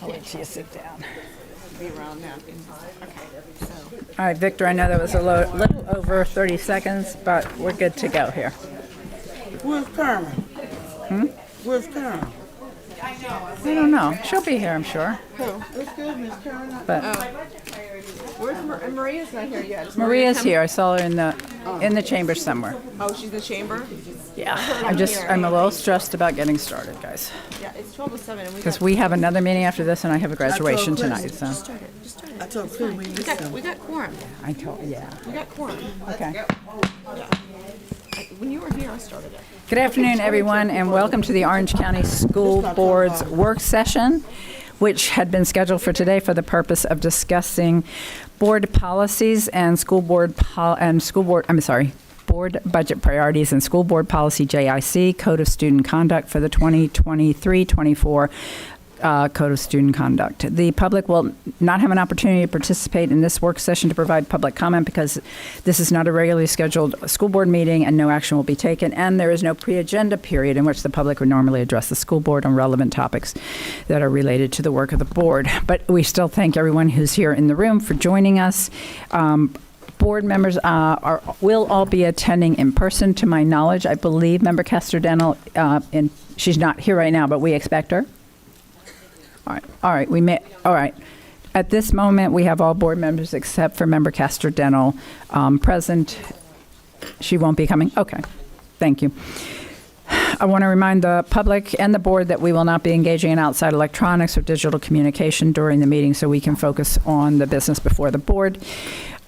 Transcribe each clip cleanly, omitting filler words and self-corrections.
I'll wait till you sit down. Be around napkins. Okay, so. All right, Victor, I know that was a little over 30 seconds, but we're good to go here. Where's Carmen? Where's Carmen? I don't know. She'll be here, I'm sure. Excuse me, is Carmen not? But Where's Maria's not here yet? Is Maria's coming? here. I saw her in the chamber somewhere. Oh, she's in the chamber? Yeah. here. I'm a little stressed about getting started, guys. Yeah, it's 12:07 and Because we have another meeting after this, and I have a graduation tonight. So Just start it. I told Chris we need some. We got quorum. I told, yeah. We got quorum. Okay. When you were here, I started it. Good afternoon, everyone, and welcome to the Orange County School Board's work session, which had been scheduled for today for the purpose of discussing board policies and board budget priorities and school board policy JIC, Code of Student Conduct for the 2023-24 Code of Student Conduct. The public will not have an opportunity to participate in this work session to provide public comment because this is not a regularly scheduled school board meeting and no action will be taken, and there is no pre-agenda period in which the public would normally address the school board on relevant topics that are related to the work of the board. But we still thank everyone who's here in the room for joining us. Board members will all be attending in person, to my knowledge. I believe Member Castor-Dental, she's not here right now, but we expect her. All right. At this moment, we have all board members except for Member Castor-Dental present. She won't be coming? Okay. Thank you. I want to remind the public and the board that we will not be engaging in outside electronics or digital communication during the meeting so we can focus on the business before the board.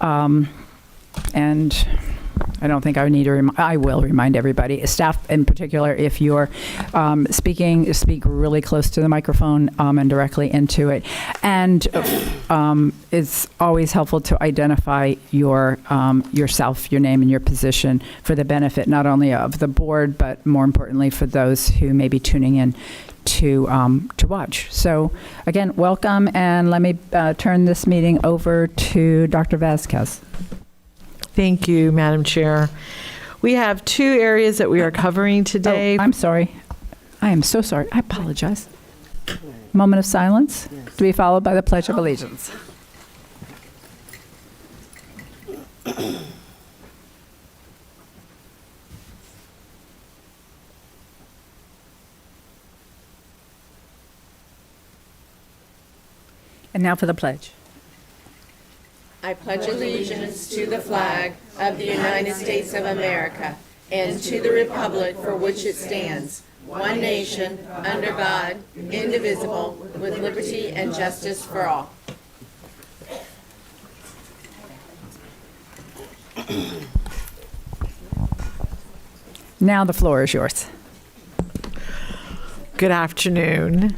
And I don't think I need to I will remind everybody, staff in particular, if you're speak really close to the microphone and directly into it. And it's always helpful to identify yourself, your name and your position for the benefit not only of the board, but more importantly for those who may be tuning in to watch. So again, welcome, and let me turn this meeting over to Dr. Vasquez. Thank you, Madam Chair. We have two areas that we are covering today. Oh, I'm sorry. I am so sorry. I apologize. Moment of silence to be followed by the Pledge of Allegiance. And now for the pledge. I pledge allegiance to the flag of the United States of America and to the republic for which it stands, one nation, under God, indivisible, with liberty and justice for all. Now the floor is yours. Good afternoon.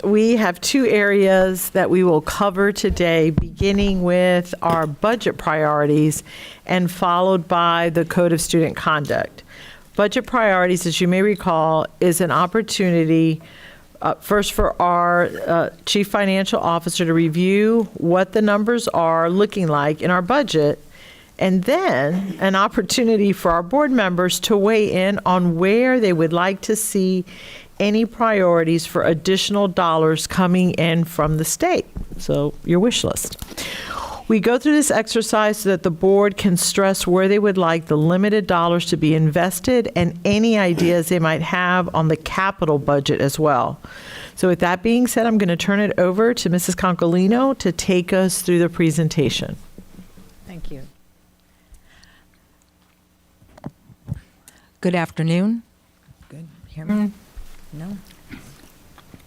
We have two areas that we will cover today, beginning with our budget priorities and followed by the Code of Student Conduct. Budget priorities, as you may recall, is an opportunity first for our Chief Financial Officer to review what the numbers are looking like in our budget, and then an opportunity for our board members to weigh in on where they would like to see any priorities for additional dollars coming in from the state. So your wish list. We go through this exercise so that the board can stress where they would like the limited dollars to be invested and any ideas they might have on the capital budget as well. So with that being said, I'm going to turn it over to Mrs. Concolino to take us through the presentation. Thank you. Good afternoon. Good. Hear me? No.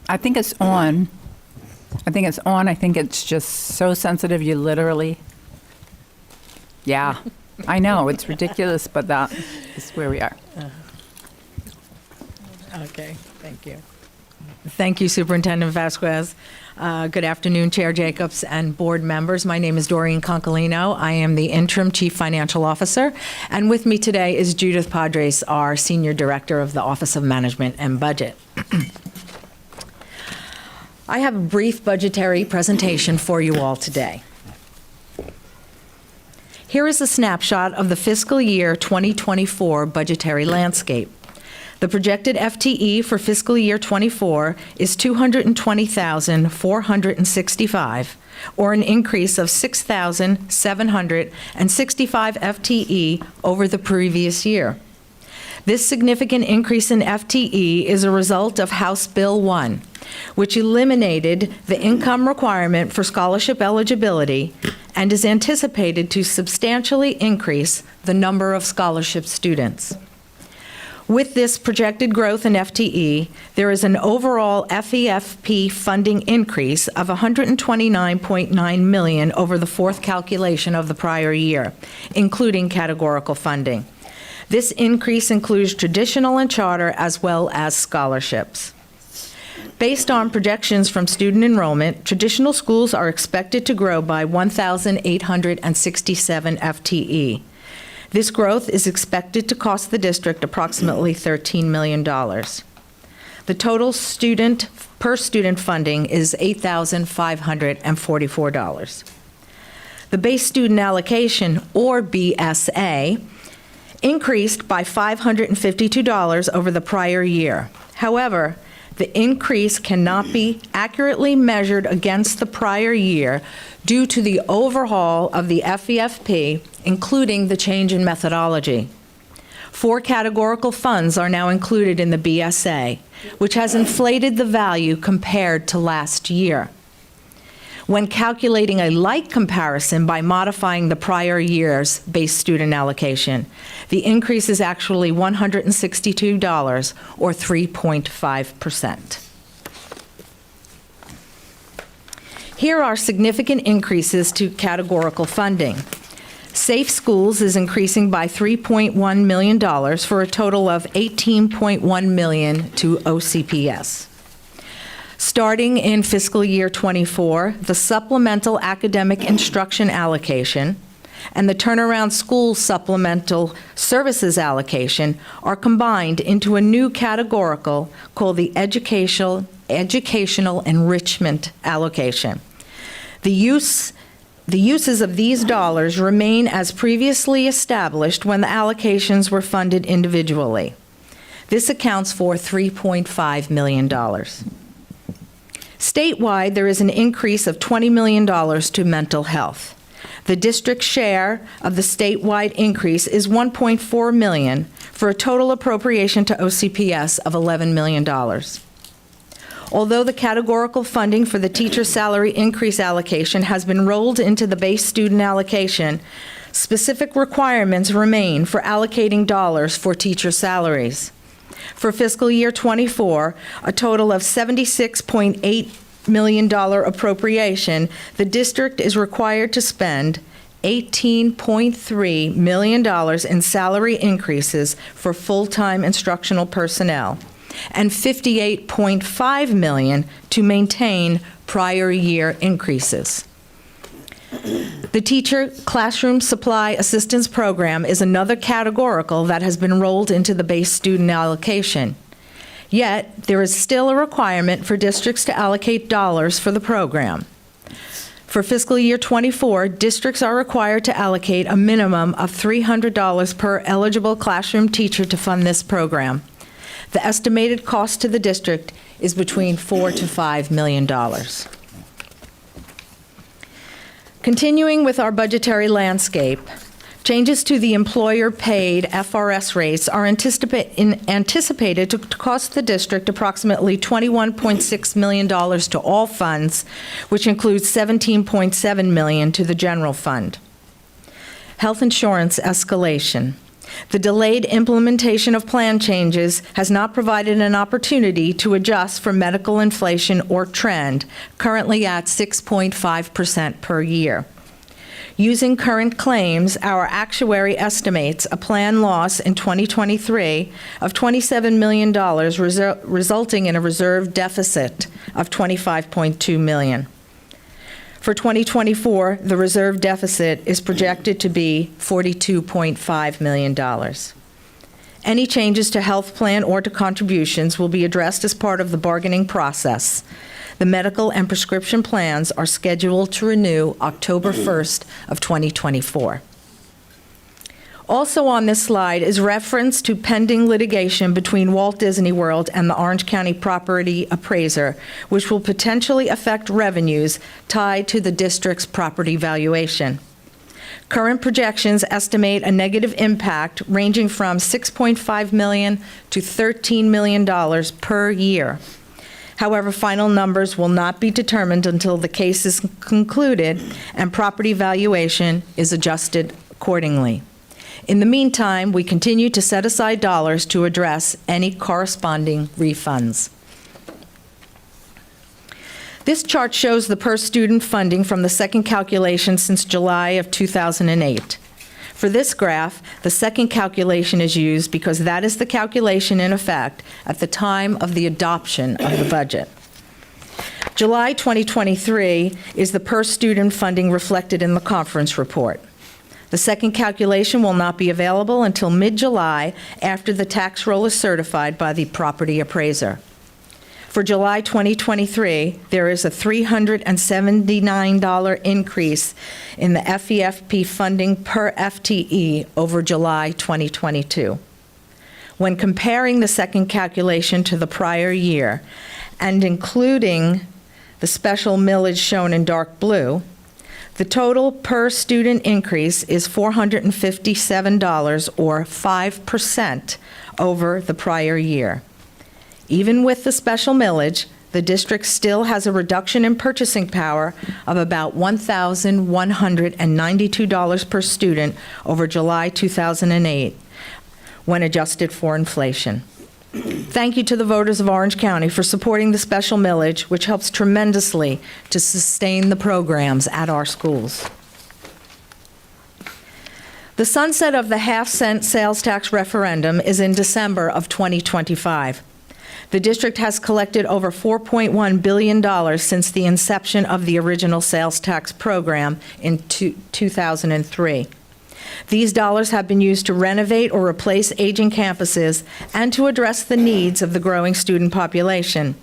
I think it's on. I think it's just so sensitive you literally. Yeah, I know. It's ridiculous, but that is where we are. Okay, thank you. Thank you, Superintendent Vasquez. Good afternoon, Chair Jacobs and board members. My name is Doreen Concolino. I am the Interim Chief Financial Officer, and with me today is Judith Padres, our Senior Director of the Office of Management and Budget. I have a brief budgetary presentation for you all today. Here is a snapshot of the fiscal year 2024 budgetary landscape. The projected FTE for fiscal year '24 is 220,465, or an increase of 6,765 FTE over the previous year. This significant increase in FTE is a result of House Bill 1, which eliminated the income requirement for scholarship eligibility and is anticipated to substantially increase the number of scholarship students. With this projected growth in FTE, there is an overall FEFP funding increase of $129.9 million over the fourth calculation of the prior year, including categorical funding. This increase includes traditional and charter as well as scholarships. Based on projections from student enrollment, traditional schools are expected to grow by 1,867 FTE. This growth is expected to cost the district approximately $13 million. The total per student funding is $8,544. The base student allocation, or BSA, increased by $552 over the prior year. However, the increase cannot be accurately measured against the prior year due to the overhaul of the FEFP, including the change in methodology. 4 categorical funds are now included in the BSA, which has inflated the value compared to last year. When calculating a like comparison by modifying the prior year's base student allocation, the increase is actually $162, or 3.5%. Here are significant increases to categorical funding. Safe Schools is increasing by $3.1 million for a total of $18.1 million to OCPS. Starting in fiscal year '24, the supplemental academic instruction allocation and the turnaround school supplemental services allocation are combined into a new categorical called the educational enrichment allocation. The uses of these dollars remain as previously established when the allocations were funded individually. This accounts for $3.5 million. Statewide, there is an increase of $20 million to mental health. The district's share of the statewide increase is $1.4 million, for a total appropriation to OCPS of $11 million. Although the categorical funding for the teacher salary increase allocation has been rolled into the base student allocation, specific requirements remain for allocating dollars for teacher salaries. For fiscal year '24, a total of $76.8 million appropriation, the district is required to spend $18.3 million in salary increases for full-time instructional personnel and $58.5 million to maintain prior year increases. The Teacher Classroom Supply Assistance Program is another categorical that has been rolled into the base student allocation. Yet, there is still a requirement for districts to allocate dollars for the program. For fiscal year '24, districts are required to allocate a minimum of $300 per eligible classroom teacher to fund this program. The estimated cost to the district is between $4 to $5 million. Continuing with our budgetary landscape, changes to the employer-paid FRS rates are anticipated to cost the district approximately $21.6 million to all funds, which includes $17.7 million to the general fund. Health insurance escalation. The delayed implementation of plan changes has not provided an opportunity to adjust for medical inflation or trend, currently at 6.5% per year. Using current claims, our actuary estimates a plan loss in 2023 of $27 million, resulting in a reserve deficit of $25.2 million. For 2024, the reserve deficit is projected to be $42.5 million. Any changes to health plan or to contributions will be addressed as part of the bargaining process. The medical and prescription plans are scheduled to renew October 1st of 2024. Also on this slide is reference to pending litigation between Walt Disney World and the Orange County property appraiser, which will potentially affect revenues tied to the district's property valuation. Current projections estimate a negative impact ranging from $6.5 million to $13 million per year. However, final numbers will not be determined until the case is concluded and property valuation is adjusted accordingly. In the meantime, we continue to set aside dollars to address any corresponding refunds. This chart shows the per-student funding from the second calculation since July of 2008. For this graph, the second calculation is used because that is the calculation in effect at the time of the adoption of the budget. July 2023 is the per-student funding reflected in the conference report. The second calculation will not be available until mid-July after the tax roll is certified by the property appraiser. For July 2023, there is a $379 increase in the FEFP funding per FTE over July 2022. When comparing the second calculation to the prior year and including the special millage shown in dark blue, the total per student increase is $457 or 5% over the prior year. Even with the special millage, the district still has a reduction in purchasing power of about $1,192 per student over July 2008 when adjusted for inflation. Thank you to the voters of Orange County for supporting the special millage, which helps tremendously to sustain the programs at our schools. The sunset of the half-cent sales tax referendum is in December of 2025. The district has collected over $4.1 billion since the inception of the original sales tax program in 2003. These dollars have been used to renovate or replace aging campuses and to address the needs of the growing student population.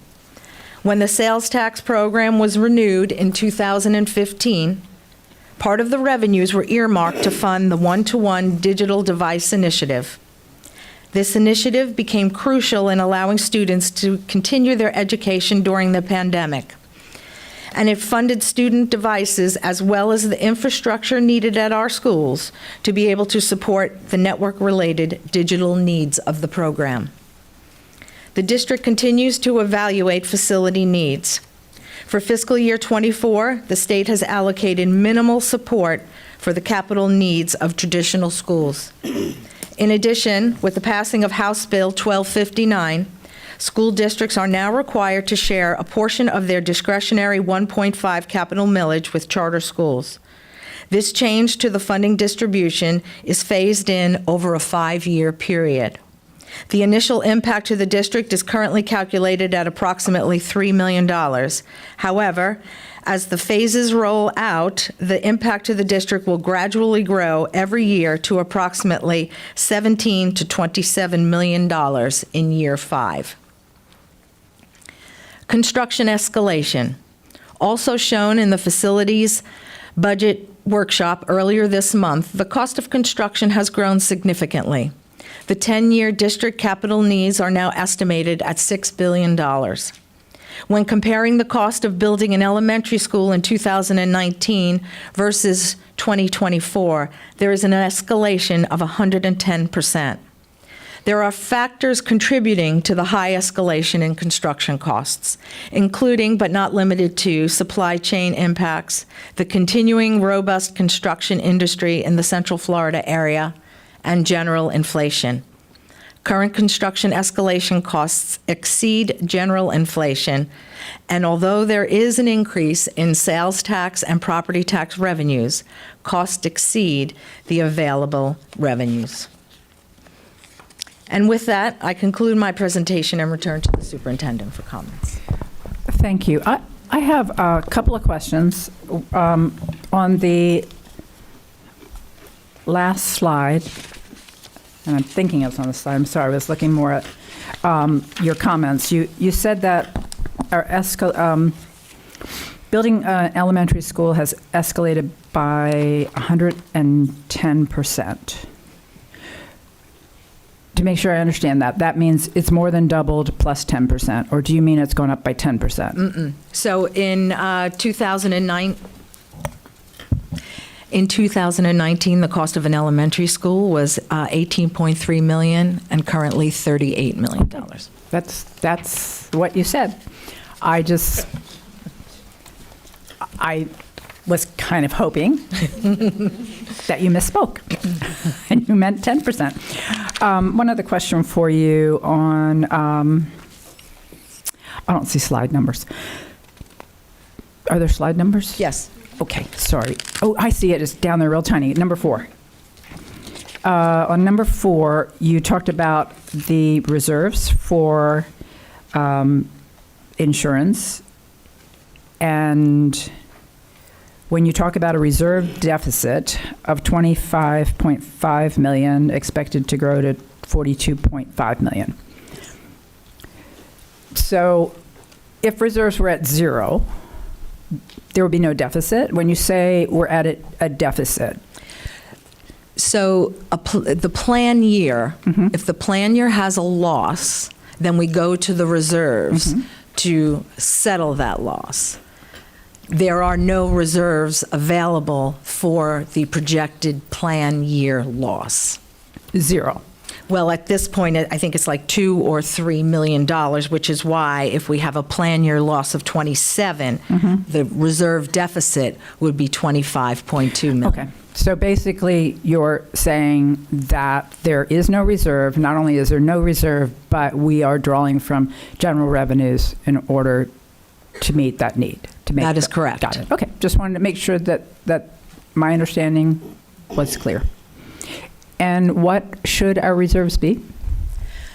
When the sales tax program was renewed in 2015, part of the revenues were earmarked to fund the one-to-one digital device initiative. This initiative became crucial in allowing students to continue their education during the pandemic. And it funded student devices as well as the infrastructure needed at our schools to be able to support the network-related digital needs of the program. The district continues to evaluate facility needs. For fiscal year '24, the state has allocated minimal support for the capital needs of traditional schools. In addition, with the passing of House Bill 1259, school districts are now required to share a portion of their discretionary 1.5 capital millage with charter schools. This change to the funding distribution is phased in over a 5-year period. The initial impact to the district is currently calculated at approximately $3 million. However, as the phases roll out, the impact to the district will gradually grow every year to approximately $17 to $27 million in year 5. Construction escalation. Also shown in the facilities budget workshop earlier this month, the cost of construction has grown significantly. The 10-year district capital needs are now estimated at $6 billion. When comparing the cost of building an elementary school in 2019 versus 2024, there is an escalation of 110%. There are factors contributing to the high escalation in construction costs, including but not limited to supply chain impacts, the continuing robust construction industry in the Central Florida area, and general inflation. Current construction escalation costs exceed general inflation, and although there is an increase in sales tax and property tax revenues, costs exceed the available revenues. And with that, I conclude my presentation and return to the superintendent for comments. Thank you. I have a couple of questions. On the last slide, and I'm thinking it was on the slide, I'm sorry, I was looking more at your comments. You said that our building an elementary school has escalated by 110%. To make sure I understand that, that means it's more than doubled plus 10%, or do you mean it's gone up by 10%? So in 2019, the cost of an elementary school was $18.3 million, and currently $38 million. That's what you said. I was kind of hoping that you misspoke and you meant 10%. One other question for you on, I don't see slide numbers. Are there slide numbers? Yes. Okay, sorry. Oh, I see it. It's down there real tiny. Number 4. On number 4, you talked about the reserves for insurance. And when you talk about a reserve deficit of $25.5 million expected to grow to $42.5 million. So if reserves were at 0, there would be no deficit. When you say we're at a deficit. So the plan year, if the plan year has a loss, then we go to the reserves to settle that loss. There are no reserves available for the projected plan year loss. 0. Well, at this point, I think it's like $2 or $3 million, which is why if we have a plan year loss of 27, the reserve deficit would be 25.2 million. Okay. So basically, you're saying that there is no reserve. Not only is there no reserve, but we are drawing from general revenues in order to meet that need. That is correct. Got it. Okay. Just wanted to make sure that my understanding was clear. And what should our reserves be?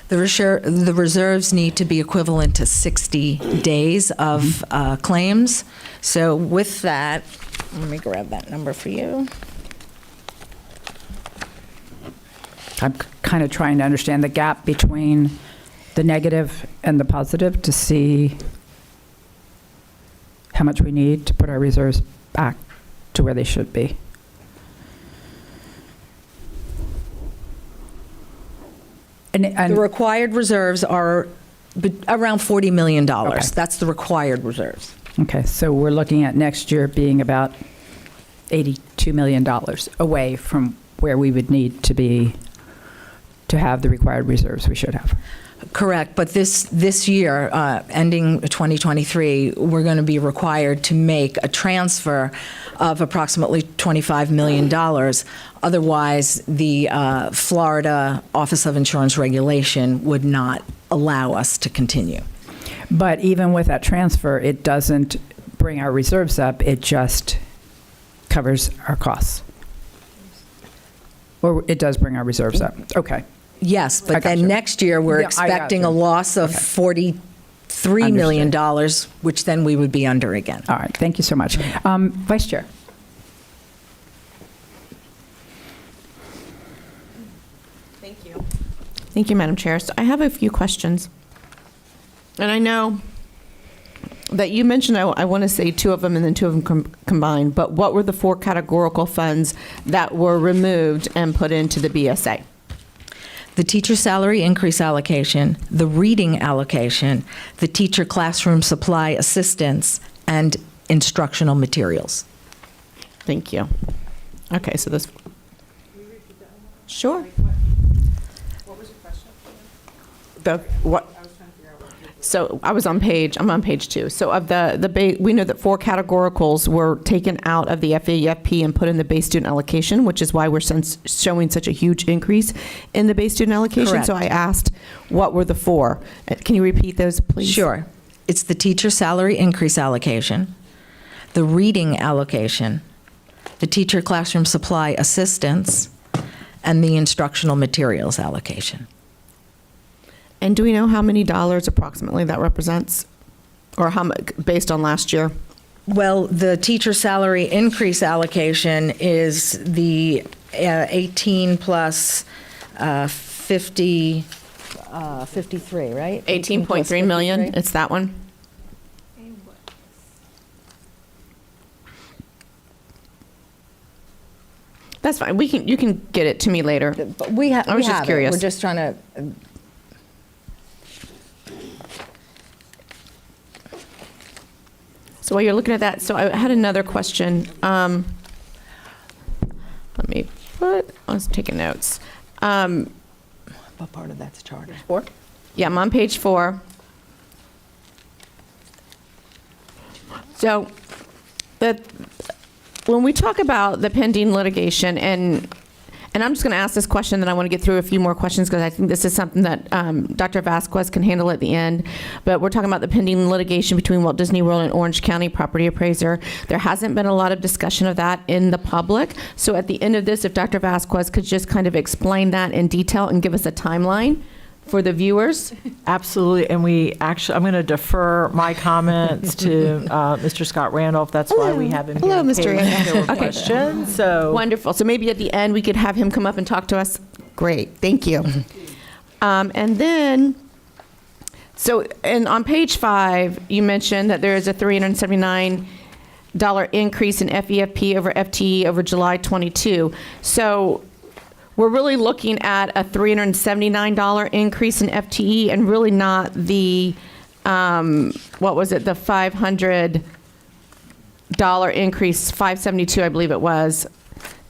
The reserves need to be equivalent to 60 days of claims. So with that, let me grab that number for you. I'm kind of trying to understand the gap between the negative and the positive to see how much we need to put our reserves back to where they should be. And The required reserves are around $40 million. Okay. That's the required reserves. okay, so we're looking at next year being about $82 million away from where we would need to be to have the required reserves we should have. Correct, but this year, ending 2023, we're going to be required to make a transfer of approximately $25 million. Otherwise, the Florida Office of Insurance Regulation would not allow us to continue. But even with that transfer, it doesn't bring our reserves up, it just covers our costs. Or it does bring our reserves up. Okay. Yes, I but gotcha. then next year, we're Yeah, I expecting a gotcha. loss of Okay. $43 million, which then we would be under again. All right, thank you so much. Vice Chair. Thank you, Madam Chair. So I have a few questions. And I know that you mentioned, I want to say 2 of them and then 2 of them combined, but what were the 4 categorical funds that were removed and put into the BSA? The teacher salary increase allocation, the reading allocation, the teacher classroom supply assistance, and instructional materials. Thank you. Okay, so this. Sure. What was your question? So I'm on page 2. So of we know that 4 categoricals were taken out of the FAFP and put in the base student allocation, which is why we're showing such a huge increase in the base student allocation. Correct. So I asked, what were the 4? Can you repeat those, please? Sure. It's the teacher salary increase allocation, the reading allocation, the teacher classroom supply assistance, and the instructional materials allocation. And do we know how many dollars approximately that represents? Or how much, based on last year? Well, the teacher salary increase allocation is the 18 plus 53, right? 18.3 million, it's that one? That's fine. You can get it to me later. But we have. I was just curious. We're just trying to. So while you're looking at that, so I had another question. Let me I was taking notes. What part of that's charter? 4? Yeah, I'm on page 4. So when we talk about the pending litigation, and I'm just going to ask this question, then I want to get through a few more questions because I think this is something that Dr. Vasquez can handle at the end. But we're talking about the pending litigation between Walt Disney World and Orange County Property Appraiser. There hasn't been a lot of discussion of that in the public. So at the end of this, if Dr. Vasquez could just kind of explain that in detail and give us a timeline for the viewers. Absolutely, and I'm going to defer my comments to Mr. Scott Randolph. That's why we have him here. Hello, in Mr. case Randolph. there were Okay. questions. So Wonderful. So maybe at the end, we could have him come up and talk to us. Great. Thank you. And then, and on page 5, you mentioned that there is a $379 increase in FEFP over FTE over July 22. So we're really looking at a $379 increase in FTE and really not the, what was it, the $500 increase, $572, I believe it was,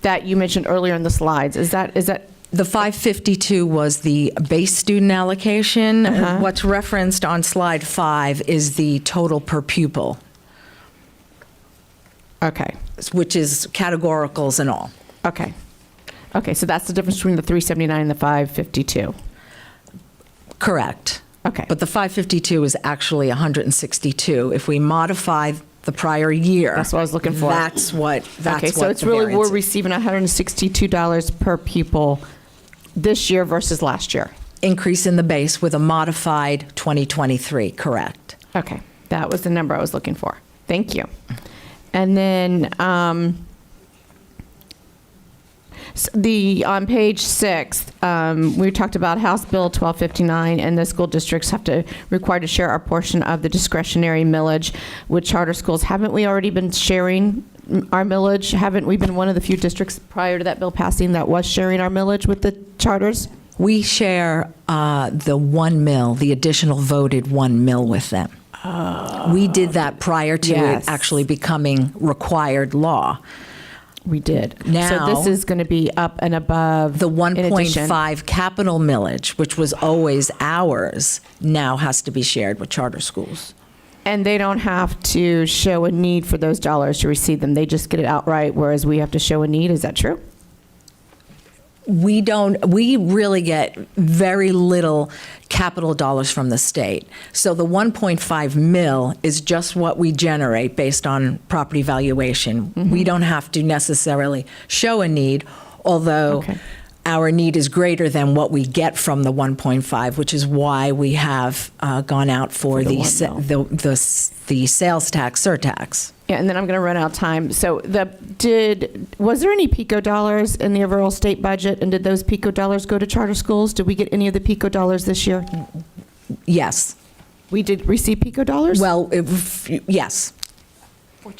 that you mentioned earlier in the slides. Is that The 552 was the base student allocation. What's referenced on slide 5 is the total per pupil, okay? which is categoricals and all. Okay. Okay, so that's the difference between the 379 and the 552. Correct. Okay. But the 552 is actually 162. If we modify the prior year. That's what I was looking for. That's what Okay, so it's the really, variance we're is. receiving $162 per pupil this year versus last year. Increase in the base with a modified 2023, correct. Okay, that was the number I was looking for. Thank you. And then on page 6, we talked about House Bill 1259, and the school districts have to required to share our portion of the discretionary millage with charter schools. Haven't we already been sharing our millage? Haven't we been one of the few districts prior to that bill passing that was sharing our millage with the charters? We share the 1 mil, the additional voted 1 mil with them. We did that prior to Yes. it actually becoming required law. We did. Now- So this is going to be up and above The in addition. 1.5 capital millage, which was always ours, now has to be shared with charter schools. And they don't have to show a need for those dollars to receive them. They just get it outright, whereas we have to show a need. Is that true? We really get very little capital dollars from the state. So the 1.5 mil is just what we generate based on property valuation. We don't have to necessarily show a need, although Okay. our need is greater than what we get from the 1.5, which is why we have gone out for the the 1 the sales tax surtax. Yeah, and then I'm going to run out of time. So was there any PICO dollars in the overall state budget, and did those PICO dollars go to charter schools? Did we get any of the PICO dollars this year? Yes. We did receive PICO dollars? Well, yes. For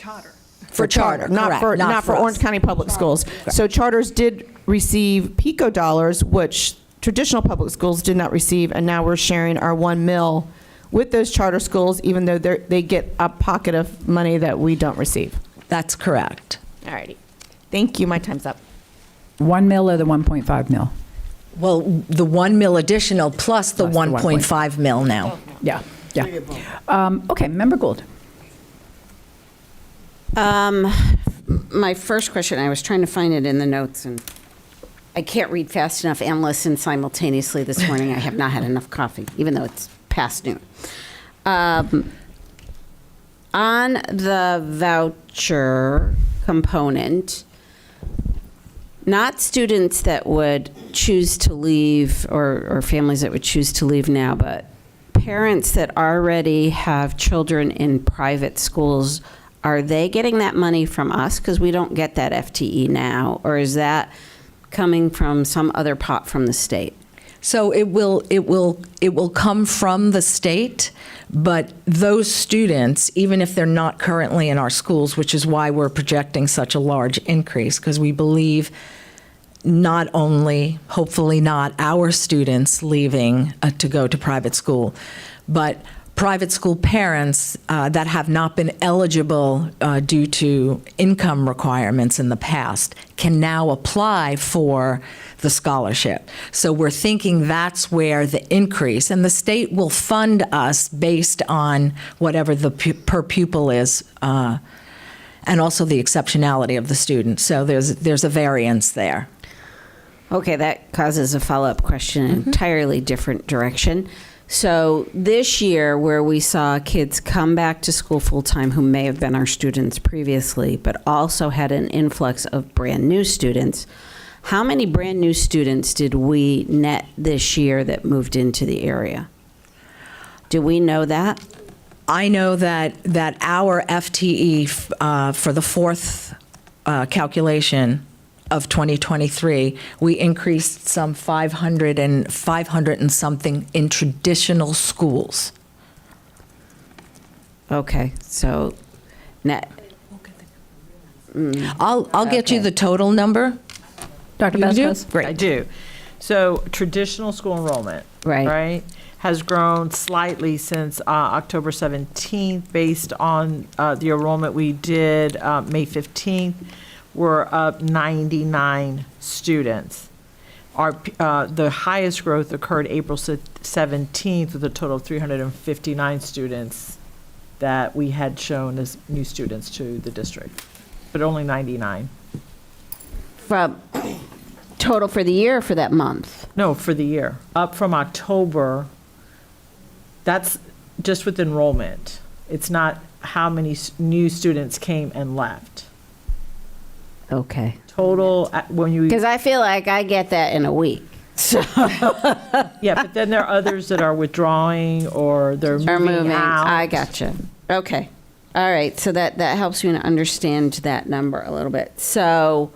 charter, not correct, for us. Orange County Public Schools. So charters did receive PICO dollars, which traditional public schools did not receive, and now we're sharing our 1 mil with those charter schools, even though they get a pocket of money that we don't receive. That's correct. All righty. Thank you. My time's up. 1 mil or the 1.5 mil? Well, the 1 mil additional plus the Plus the 1.5 mil now. Yeah, yeah. Okay, Member Gould. My first question, I was trying to find it in the notes, and I can't read fast enough and listen simultaneously this morning. I have not had enough coffee, even though it's past noon. On the voucher component, not students that would choose to leave or families that would choose to leave now, but parents that already have children in private schools, are they getting that money from us? Because we don't get that FTE now. Or is that coming from some other pot from the state? So it will come from the state, but those students, even if they're not currently in our schools, which is why we're projecting such a large increase, because we believe not only, hopefully not our students leaving to go to private school, but private school parents that have not been eligible due to income requirements in the past can now apply for the scholarship. So we're thinking that's where the increase, and the state will fund us based on whatever the per pupil is, and also the exceptionality of the student. So there's a variance there. Okay, that causes a follow-up question in an entirely different direction. So this year, where we saw kids come back to school full-time who may have been our students previously, but also had an influx of brand-new students, how many brand-new students did we net this year that moved into the area? Do we know that? I know that our FTE for the fourth calculation of 2023, we increased some 500 and something in traditional schools. Okay, so net. I'll get you the total number. Dr. You do? Vasquez? Great. I do. So traditional school enrollment, Right. has grown slightly since October 17th based on the enrollment we did May 15th. We're up 99 students. The highest growth occurred April 17th with a total of 359 students that we had shown as new students to the district, but only 99. From total for the year or for that month? No, for the year. Up from October, that's just with enrollment. It's not how many new students came and left. Okay. Total, when you, Because I feel like I get that in a week. yeah, but then there are others that are withdrawing or they're Are moving moving. out. I gotcha. Okay. All right. So that helps me to understand that number a little bit. So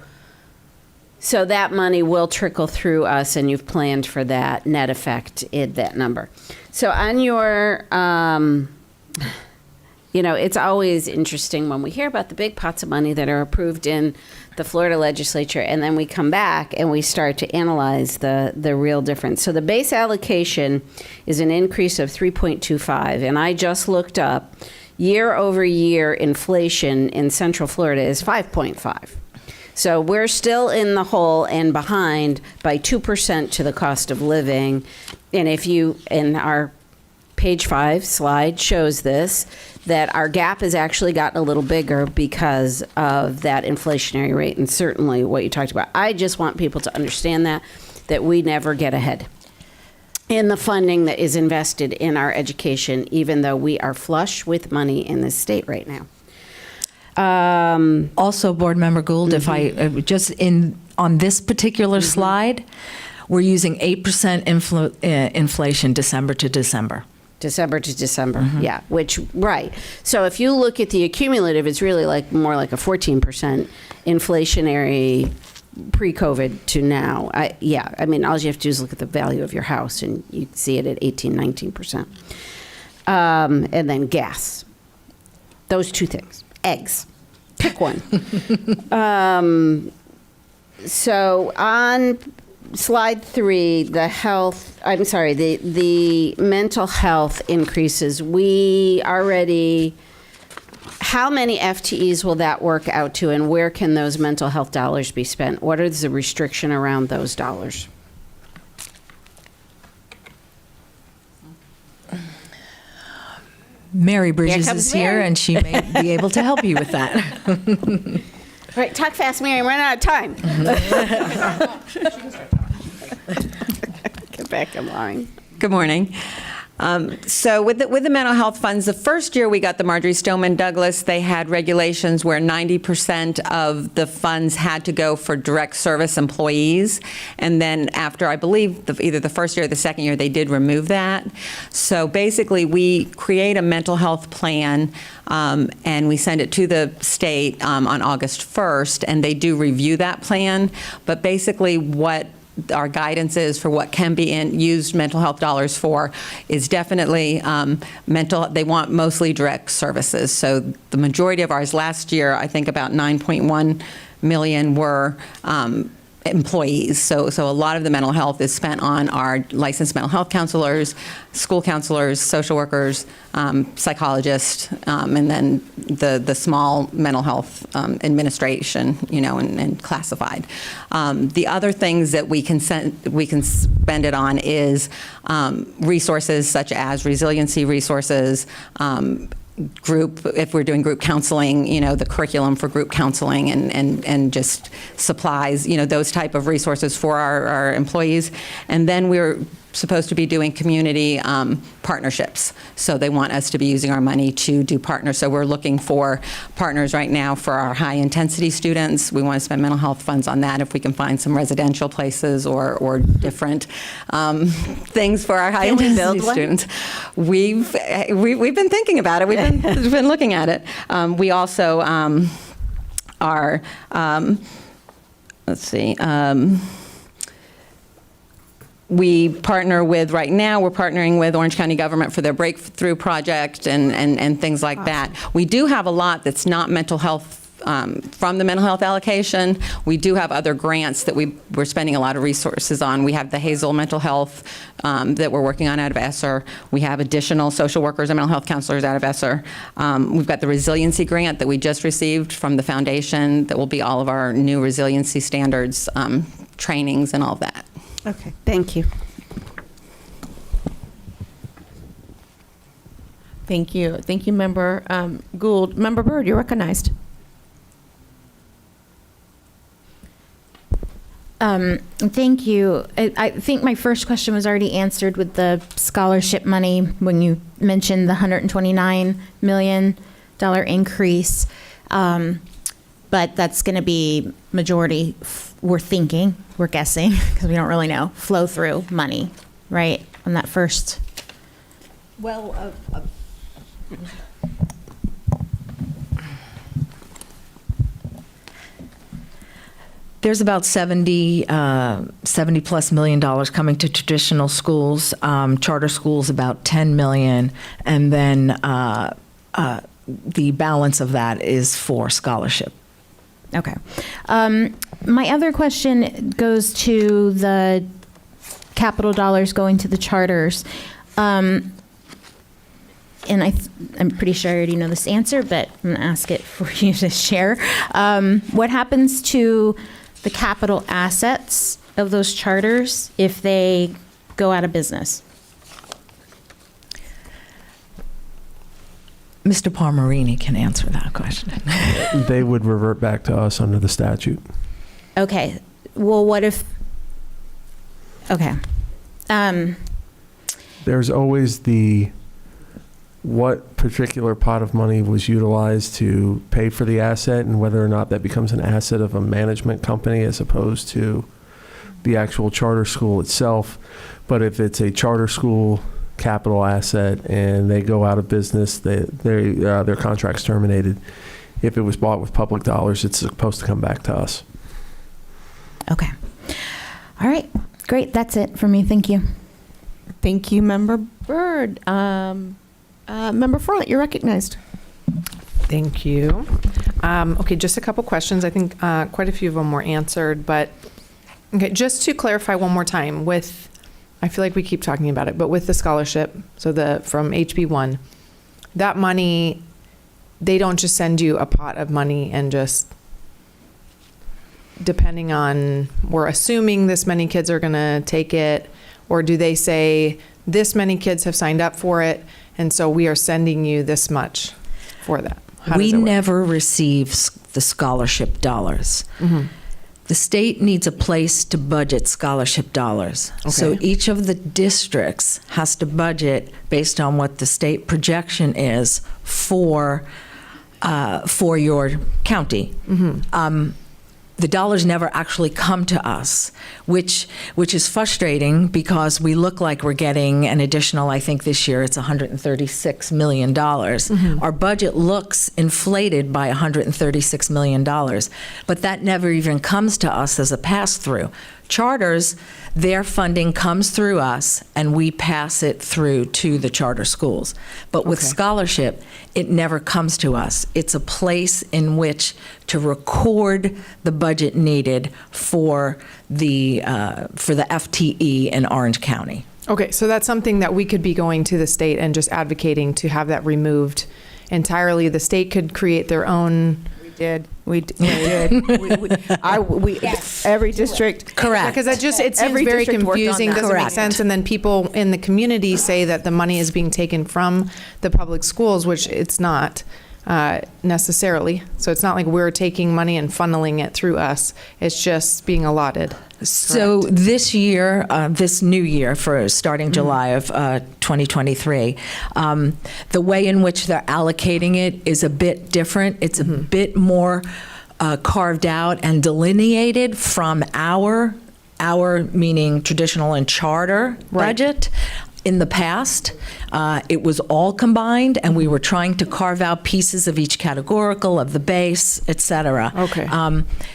that money will trickle through us, and you've planned for that net effect in that number. So on your, it's always interesting when we hear about the big pots of money that are approved in the Florida legislature, and then we come back and we start to analyze the real difference. So the base allocation is an increase of 3.25, and I just looked up year over year inflation in Central Florida is 5.5. So we're still in the hole and behind by 2% to the cost of living. And in our page 5 slide shows this, that our gap has actually gotten a little bigger because of that inflationary rate, and certainly what you talked about. I just want people to understand that we never get ahead in the funding that is invested in our education, even though we are flush with money in this state right now. Also, Board Member Gould, if I, just on this particular slide, we're using 8% inflation December to December. December to December, yeah, right. So if you look at the accumulative, it's really more like a 14% inflationary pre-COVID to now. All you have to do is look at the value of your house, and you see it at 18, 19%. And then gas. Those two things. Eggs. Pick one. So on slide 3, the mental health increases. How many FTEs will that work out to, and where can those mental health dollars be spent? What is the restriction around those dollars? Mary Bridges comes is here, Mary. and she may be able to help you with that. Right, talk fast, Mary. I'm running out of time. Get back in line. Good morning. So with the mental health funds, the first year we got the Marjorie Stoneman Douglas, they had regulations where 90% of the funds had to go for direct service employees. And then after, I believe, either the first year or the second year, they did remove that. So basically, we create a mental health plan and we send it to the state on August 1st, and they do review that plan. But basically, what our guidance is for what can be used mental health dollars for is definitely they want mostly direct services. So the majority of ours last year, I think about 9.1 million were employees. So a lot of the mental health is spent on our licensed mental health counselors, school counselors, social workers, psychologists, and then the small mental health administration, and classified. The other things that we can spend it on is resources such as resiliency resources, if we're doing group counseling, the curriculum for group counseling and just supplies, those type of resources for our employees. And then we're supposed to be doing community partnerships. So they want us to be using our money to do partners. So we're looking for partners right now for our high intensity students. We want to spend mental health funds on that if we can find some residential places or different things for our high intensity students. We've been thinking about it. We've been looking at it. We also are, let's see, we partner with, right now, we're partnering with Orange County government for their breakthrough project and things like that. We do have a lot that's not mental health from the mental health allocation. We do have other grants that we're spending a lot of resources on. We have the Hazel Mental Health that we're working on out of ESSER. We have additional social workers and mental health counselors out of ESSER. We've got the resiliency grant that we just received from the foundation that will be all of our new resiliency standards, trainings and all of that. Okay, thank you. Thank you. Thank you, Member Gould. Member Byrd, you're recognized. Thank you. I think my first question was already answered with the scholarship money when you mentioned the $129 million increase. But that's going to be majority, we're guessing, because we don't really know, flow through money, right, on that first? Well, there's about 70 plus million dollars coming to traditional schools, charter schools about 10 million, and then the balance of that is for scholarship. Okay. My other question goes to the capital dollars going to the charters. And I'm pretty sure I already know this answer, but I'm going to ask it for you to share. What happens to the capital assets of those charters if they go out of business? Mr. Palmerini can answer that question. They would revert back to us under the statute. Okay. Well, what if? Okay. There's always what particular pot of money was utilized to pay for the asset and whether or not that becomes an asset of a management company as opposed to the actual charter school itself. But if it's a charter school capital asset and they go out of business, their contract's terminated. If it was bought with public dollars, it's supposed to come back to us. Okay. All right. Great. That's it for me. Thank you. Thank you, Member Byrd. Member Front, you're recognized. Thank you. Okay, just a couple questions. I think quite a few of them were answered, but okay, just to clarify one more time I feel like we keep talking about it, but with the scholarship, so from HB1, that money, they don't just send you a pot of money and just, depending on, we're assuming this many kids are going to take it, or do they say this many kids have signed up for it, and so we are sending you this much for that? We never receive the scholarship dollars. Mm-hmm. The state needs a place to budget scholarship dollars. Okay. So each of the districts has to budget based on what the state projection is for your county. Mm-hmm. The dollars never actually come to us, which is frustrating because we look like we're getting an additional, I think this year it's $136 million. Mm-hmm. Our budget looks inflated by $136 million, but that never even comes to us as a pass-through. Charters, their funding comes through us, and we pass it through to the charter schools. But with scholarship, it never comes to us. It's a place in which to record the budget needed for the FTE in Orange County. Okay, so that's something that we could be going to the state and just advocating to have that removed entirely. The state could create their own. We did. Every district. Correct. Because it seems Every very district worked on confusing, that. doesn't make Correct. sense. And then people in the community say that the money is being taken from the public schools, which it's not necessarily. So it's not like we're taking money and funneling it through us. It's just being allotted. So this year, this new year, for starting July of 2023, the way in which they're allocating it is a bit different. It's a bit more carved out and delineated from our meaning traditional and charter budget. In the past, it was all combined, and we were trying to carve out pieces of each categorical, of the base, et cetera. Okay.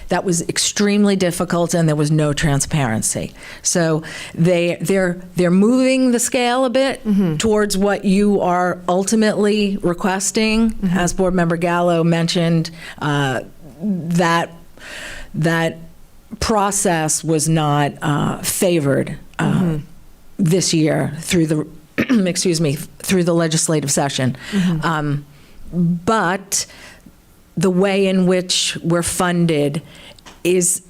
That was extremely difficult, and there was no transparency. So they're moving the scale a bit towards what you are ultimately requesting. As Board Member Gallo mentioned, that process was not favored this year through the through the legislative session. But the way in which we're funded is,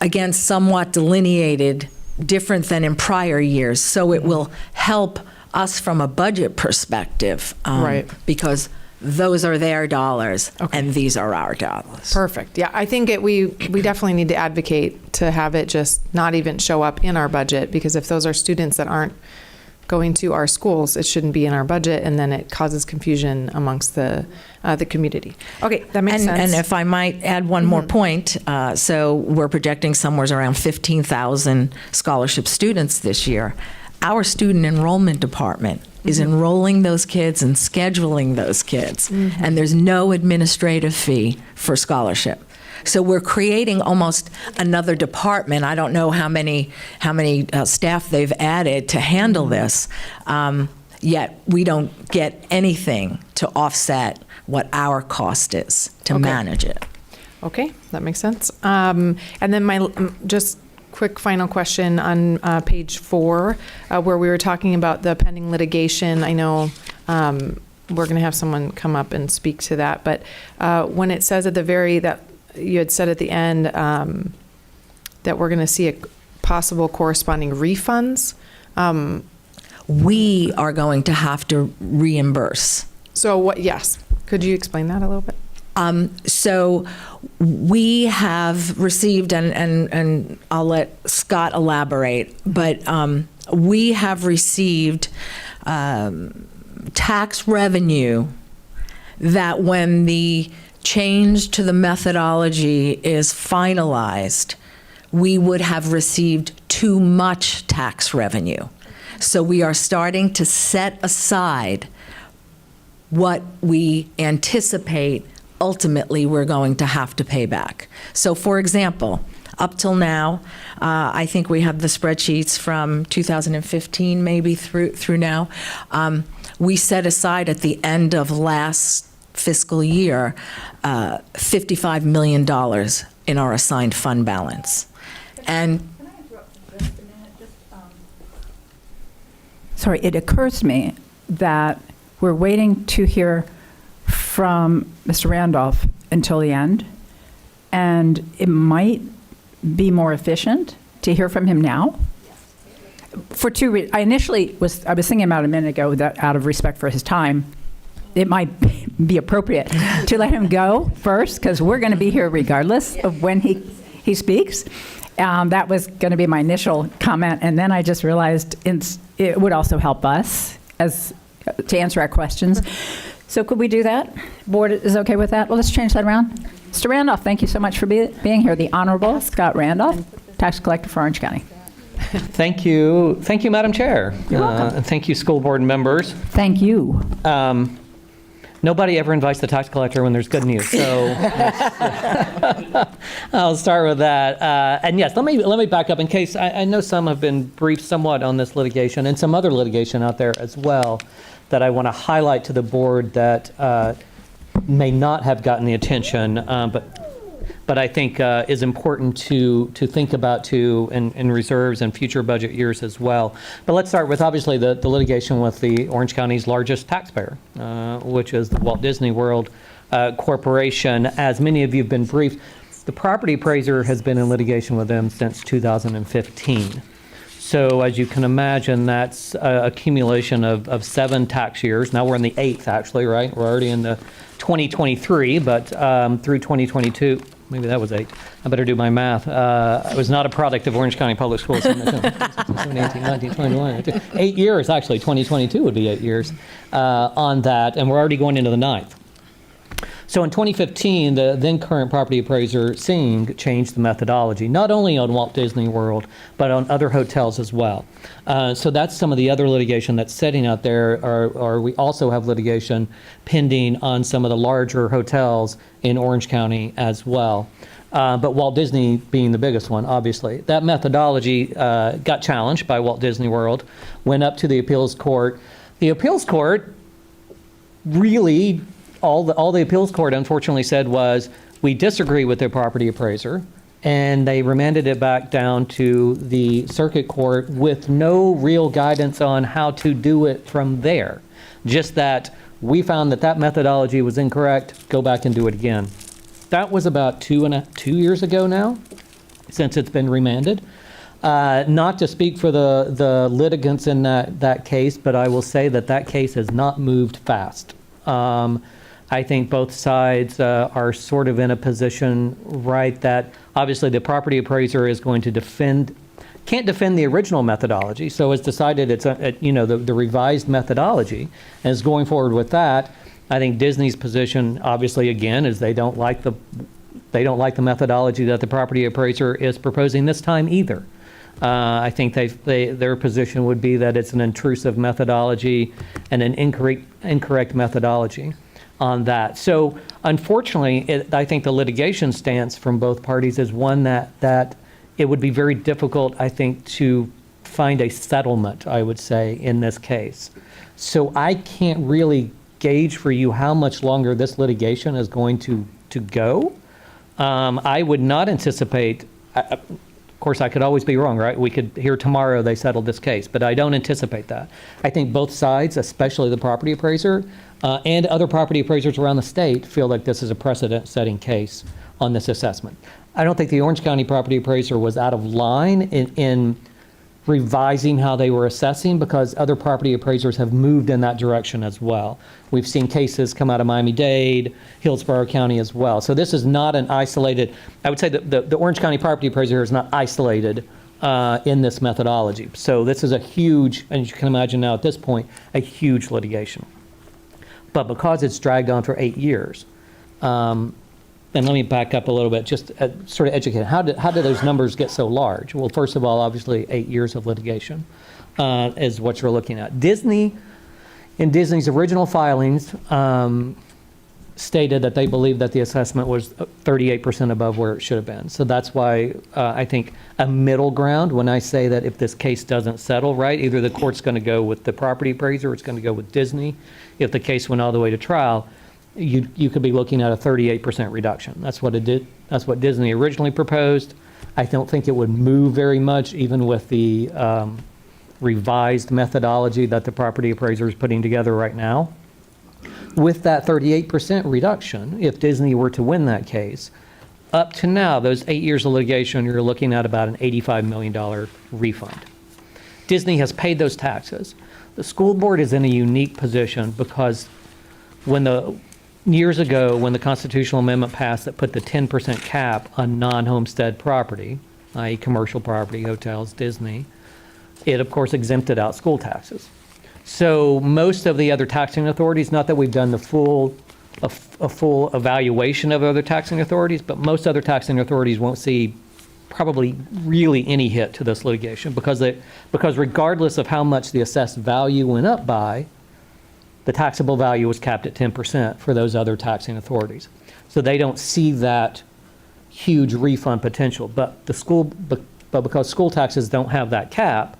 again, somewhat delineated, different than in prior years. So it will help us from a budget perspective, Right. because those are their dollars, and these are our dollars. Perfect. Yeah, I think we definitely need to advocate to have it just not even show up in our budget, because if those are students that aren't going to our schools, it shouldn't be in our budget, and then it causes confusion amongst the community. Okay, that makes sense. And if I might add one more point, so we're projecting somewhere around 15,000 scholarship students this year. Our student enrollment department is enrolling those kids and scheduling those kids, and there's no administrative fee for scholarship. So we're creating almost another department. I don't know how many staff they've added to handle this, yet we don't get anything to offset what our cost is to manage it. Okay, that makes sense. And then my just quick final question on page 4, where we were talking about the pending litigation. I know we're going to have someone come up and speak to that, but when it says at the that you had said at the end that we're going to see a possible corresponding refunds. We are going to have to reimburse. So what? Yes. Could you explain that a little bit? So we have received, and I'll let Scott elaborate, but we have received tax revenue that when the change to the methodology is finalized, we would have received too much tax revenue. So we are starting to set aside what we anticipate ultimately we're going to have to pay back. So for example, up till now, I think we have the spreadsheets from 2015 maybe through now. We set aside at the end of last fiscal year $55 million in our assigned fund balance. And Sorry, it occurs to me that we're waiting to hear from Mr. Randolph until the end, and it might be more efficient to hear from him now. For two reasons. I was thinking about a minute ago that out of respect for his time, it might be appropriate to let him go first, because we're going to be here regardless of when he speaks. That was going to be my initial comment, and then I just realized it would also help us to answer our questions. So could we do that? Board is okay with that? Well, let's change that around. Mr. Randolph, thank you so much for being here. The Honorable Scott Randolph, Tax Collector for Orange County. Thank you. Thank you, Madam Chair. You're welcome. And thank you, school board members. Thank you. nobody ever invites the tax collector when there's good news. So I'll start with that. And yes, let me back up in case I know some have been briefed somewhat on this litigation and some other litigation out there as well that I want to highlight to the board that may not have gotten the attention, but I think is important to think about too in reserves and future budget years as well. But let's start with obviously the litigation with the Orange County's largest taxpayer, which is the Walt Disney World Corporation. As many of you have been briefed, the property appraiser has been in litigation with them since 2015. So as you can imagine, that's a accumulation of 7 tax years. Now we're in the 8th, actually, right? We're already in the 2023, but through 2022, maybe that was 8. I better do my math. I was not a product of Orange County Public Schools. 17, 18, 19, 21. 8 years, actually. 2022 would be 8 years on that, and we're already going into the 9th. So in 2015, the then current property appraiser, Singh, changed the methodology, not only on Walt Disney World, but on other hotels as well. So that's some of the other litigation that's sitting out there, or we also have litigation pending on some of the larger hotels in Orange County as well. But Walt Disney being the biggest one, obviously. That methodology got challenged by Walt Disney World, went up to the appeals court. The appeals court really... All the appeals court unfortunately said was, we disagree with their property appraiser, and they remanded it back down to the circuit court with no real guidance on how to do it from there. Just that we found that methodology was incorrect, go back and do it again. That was about 2 years ago now, since it's been remanded. Not to speak for the litigants in that case, but I will say that case has not moved fast. I think both sides are sort of in a position, right, that obviously the property appraiser is going to can't defend the original methodology, so has decided it's the revised methodology and is going forward with that. I think Disney's position, obviously, again, is they don't like the methodology that the property appraiser is proposing this time either. I think their position would be that it's an intrusive methodology and an incorrect methodology on that. So unfortunately, I think the litigation stance from both parties is one that it would be very difficult, I think, to find a settlement, I would say, in this case. So I can't really gauge for you how much longer this litigation is going to go. I would not anticipate, of course, I could always be wrong, right? We could hear tomorrow they settled this case, but I don't anticipate that. I think both sides, especially the property appraiser, and other property appraisers around the state, feel like this is a precedent-setting case on this assessment. I don't think the Orange County property appraiser was out of line in revising how they were assessing, because other property appraisers have moved in that direction as well. We've seen cases come out of Miami-Dade, Hillsborough County as well. So this is not an isolated, I would say that the Orange County property appraiser is not isolated in this methodology. So this is a huge, and you can imagine now at this point, a huge litigation. But because it's dragged on for 8 years, and let me back up a little bit, just sort of educate. How did those numbers get so large? Well, first of all, obviously 8 years of litigation is what you're looking at. Disney, in Disney's original filings, stated that they believed that the assessment was 38% above where it should have been. So that's why I think a middle ground, when I say that if this case doesn't settle, right, either the court's going to go with the property appraiser or it's going to go with Disney. If the case went all the way to trial, you could be looking at a 38% reduction. That's what it did. That's what Disney originally proposed. I don't think it would move very much, even with the revised methodology that the property appraiser is putting together right now. With that 38% reduction, if Disney were to win that case, up to now, those 8 years of litigation, you're looking at about an $85 million refund. Disney has paid those taxes. The school board is in a unique position because years ago, when the constitutional amendment passed that put the 10% cap on non-homestead property, i.e. commercial property, hotels, Disney, it of course exempted out school taxes. So most of the other taxing authorities, not that we've done a full evaluation of other taxing authorities, but most other taxing authorities won't see probably really any hit to this litigation because regardless of how much the assessed value went up by, the taxable value was capped at 10% for those other taxing authorities. So they don't see that huge refund potential. But because school taxes don't have that cap,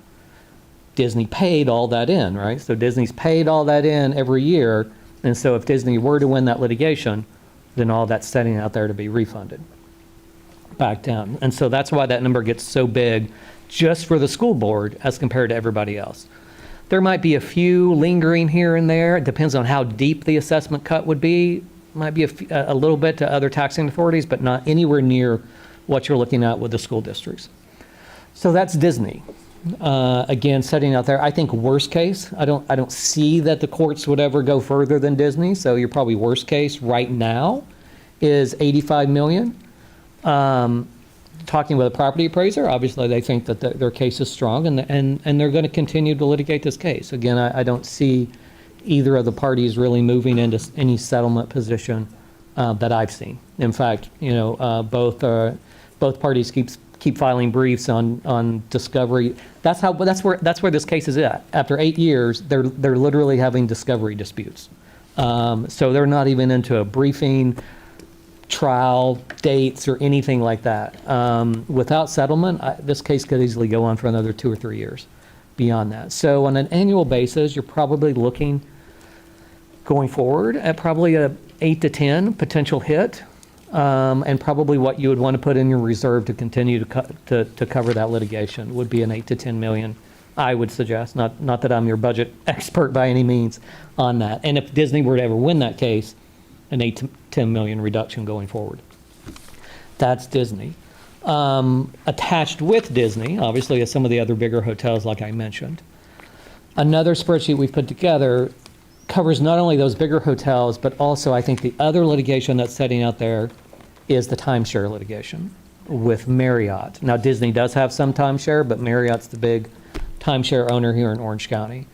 Disney paid all that in, right? So Disney's paid all that in every year. And so if Disney were to win that litigation, then all that's sitting out there to be refunded back down. And so that's why that number gets so big just for the school board as compared to everybody else. There might be a few lingering here and there. It depends on how deep the assessment cut would be. Might be a little bit to other taxing authorities, but not anywhere near what you're looking at with the school districts. So that's Disney. Again, setting out there, I think worst case, I don't see that the courts would ever go further than Disney. So you're probably worst case right now is $85 million. Talking with a property appraiser, obviously they think that their case is strong and they're going to continue to litigate this case. Again, I don't see either of the parties really moving into any settlement position that I've seen. In fact, both parties keep filing briefs on discovery. That's where this case is at. After 8 years, they're literally having discovery disputes. So they're not even into a briefing, trial, dates, or anything like that. Without settlement, this case could easily go on for another 2 or 3 years beyond that. So on an annual basis, you're probably looking going forward at probably a 8 to 10 potential hit, and probably what you would want to put in your reserve to continue to cover that litigation would be an 8 to 10 million, I would suggest. Not that I'm your budget expert by any means on that. And if Disney were to ever win that case, an 8 to 10 million reduction going forward. That's Disney. Attached with Disney, obviously, is some of the other bigger hotels like I mentioned. Another spreadsheet we've put together covers not only those bigger hotels, but also I think the other litigation that's sitting out there is the timeshare litigation with Marriott. Now, Disney does have some timeshare, but Marriott's the big timeshare owner here in Orange County.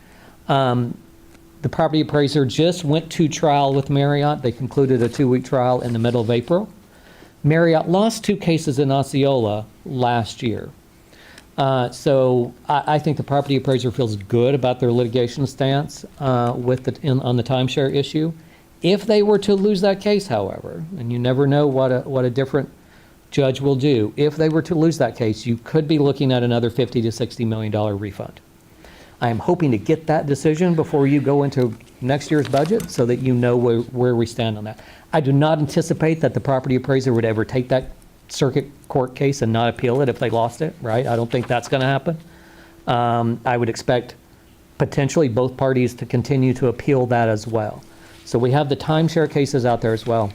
The property appraiser just went to trial with Marriott. They concluded a 2-week trial in the middle of April. Marriott lost 2 cases in Osceola last year. So I think the property appraiser feels good about their litigation stance on the timeshare issue. If they were to lose that case, however, and you never know what a different judge will do, if they were to lose that case, you could be looking at another $50 to $60 million refund. I am hoping to get that decision before you go into next year's budget so that you know where we stand on that. I do not anticipate that the property appraiser would ever take that circuit court case and not appeal it if they lost it, right? I don't think that's going to happen. I would expect potentially both parties to continue to appeal that as well. So we have the timeshare cases out there as well.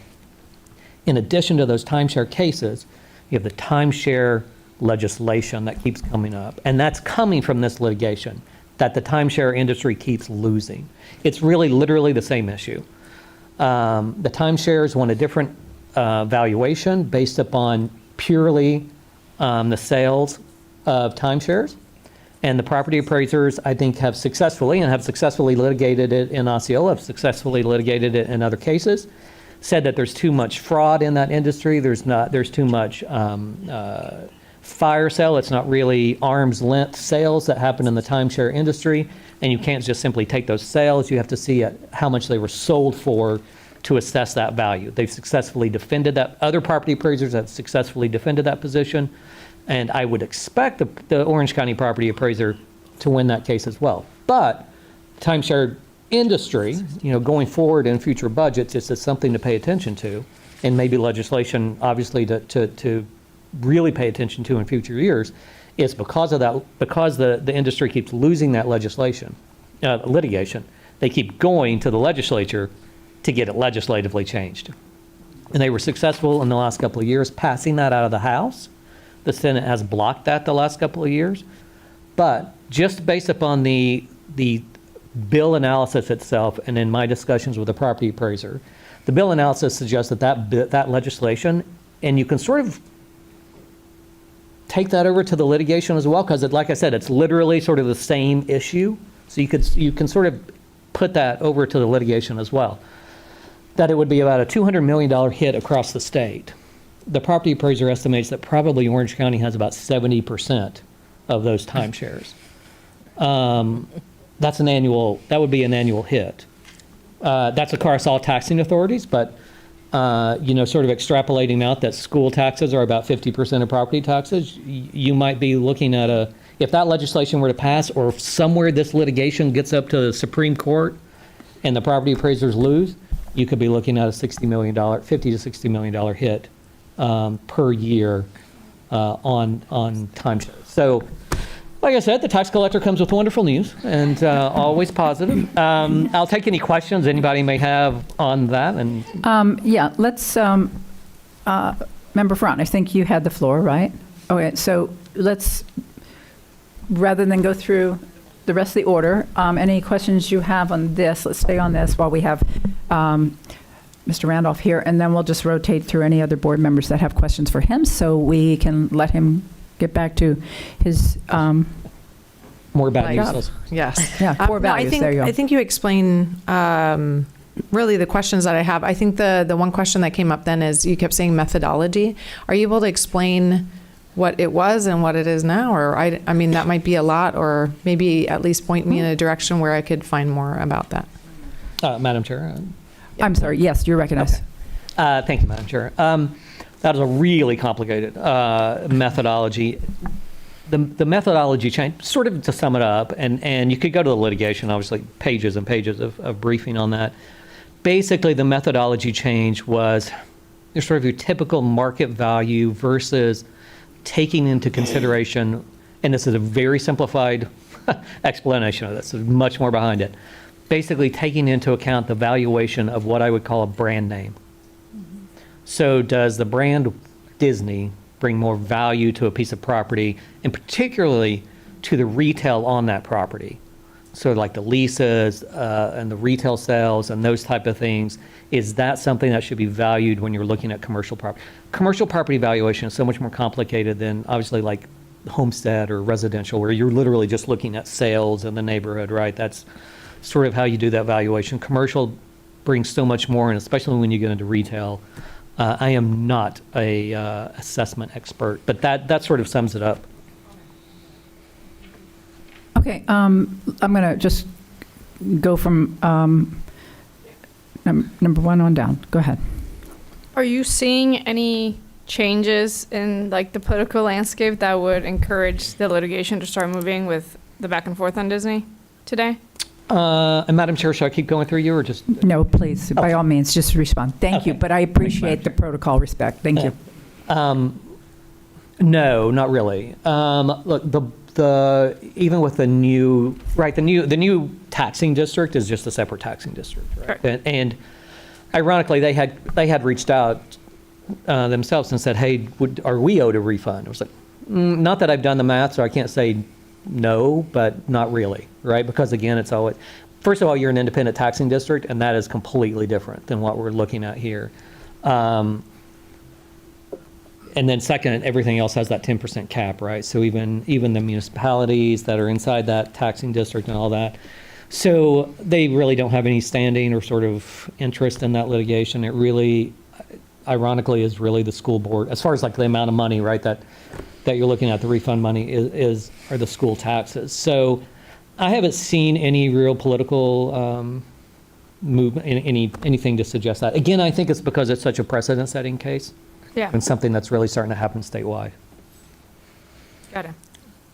In addition to those timeshare cases, you have the timeshare legislation that keeps coming up, and that's coming from this litigation that the timeshare industry keeps losing. It's really literally the same issue. The timeshares want a different valuation based upon purely the sales of timeshares. And the property appraisers, I think, have successfully litigated it in Osceola, have successfully litigated it in other cases, said that there's too much fraud in that industry. There's too much fire sale. It's not really arm's length sales that happen in the timeshare industry. And you can't just simply take those sales. You have to see how much they were sold for to assess that value. They've successfully defended that. Other property appraisers have successfully defended that position. And I would expect the Orange County property appraiser to win that case as well. But timeshare industry, going forward in future budgets, it's just something to pay attention to, and maybe legislation, obviously, to really pay attention to in future years. It's because of that, because the industry keeps losing that litigation. They keep going to the legislature to get it legislatively changed. And they were successful in the last couple of years passing that out of the House. The Senate has blocked that the last couple of years. But just based upon the bill analysis itself, and in my discussions with the property appraiser, the bill analysis suggests that legislation, and you can sort of take that over to the litigation as well, because like I said, it's literally sort of the same issue. So you can sort of put that over to the litigation as well. That it would be about a $200 million hit across the state. The property appraiser estimates that probably Orange County has about 70% of those timeshares. That would be an annual hit. That's across all taxing authorities, but, sort of extrapolating out that school taxes are about 50% of property taxes, you might be looking at if that legislation were to pass, or if somewhere this litigation gets up to the Supreme Court and the property appraisers lose, you could be looking at a $50 to $60 million hit per year on timeshare. So, like I said, the tax collector comes with wonderful news and always positive. I'll take any questions anybody may have on that. And Yeah, let's, Member Front, I think you had the floor, right? Okay, so let's, rather than go through the rest of the order, any questions you have on this, let's stay on this while we have Mr. Randolph here, and then we'll just rotate through any other board members that have questions for him, so we can let him get back to his more bad job. news. Yes. Yeah, core No, values, there you go. I think you explain really the questions that I have. I think the one question that came up then is you kept saying methodology. Are you able to explain what it was and what it is now? Or I mean, that might be a lot, or maybe at least point me in a direction where I could find more about that. Madam Chair. I'm sorry, yes, you're recognized. Thank you, Madam Chair. That is a really complicated methodology. The methodology change, sort of to sum it up, and you could go to the litigation, obviously, pages and pages of briefing on that. Basically, the methodology change was sort of your typical market value versus taking into consideration, and this is a very simplified explanation of this, there's much more behind it. Basically, taking into account the valuation of what I would call a brand name. So does the brand Disney bring more value to a piece of property, and particularly to the retail on that property? So like the leases and the retail sales and those type of things, is that something that should be valued when you're looking at commercial property? Commercial property valuation is so much more complicated than obviously like homestead or residential, where you're literally just looking at sales in the neighborhood, right? That's sort of how you do that valuation. Commercial brings so much more, and especially when you get into retail. I am not a assessment expert, but that sort of sums it up. Okay, I'm going to just go from number one on down. Go ahead. Are you seeing any changes in like the political landscape that would encourage the litigation to start moving with the back and forth on Disney today? And Madam Chair, should I keep going through you or just? No, please, by all means, just respond. Thank you, Okay. but I appreciate the protocol respect. Thank you. No, not really. Look, the even with the new taxing district is just a separate taxing district, right? Right. And ironically, they had reached out themselves and said, "Hey, are we owed a refund?" I was like, not that I've done the math, so I can't say no, but not really, right? Because again, it's always, first of all, you're an independent taxing district, and that is completely different than what we're looking at here. And then second, everything else has that 10% cap, right? So even the municipalities that are inside that taxing district and all that. So they really don't have any standing or sort of interest in that litigation. It really, ironically, is really the school board, as far as like the amount of money, right, that you're looking at, the refund money are the school taxes. So I haven't seen any real political movement, anything to suggest that. Again, I think it's because it's such a precedent-setting case. Yeah. And something that's really starting to happen statewide. Got it.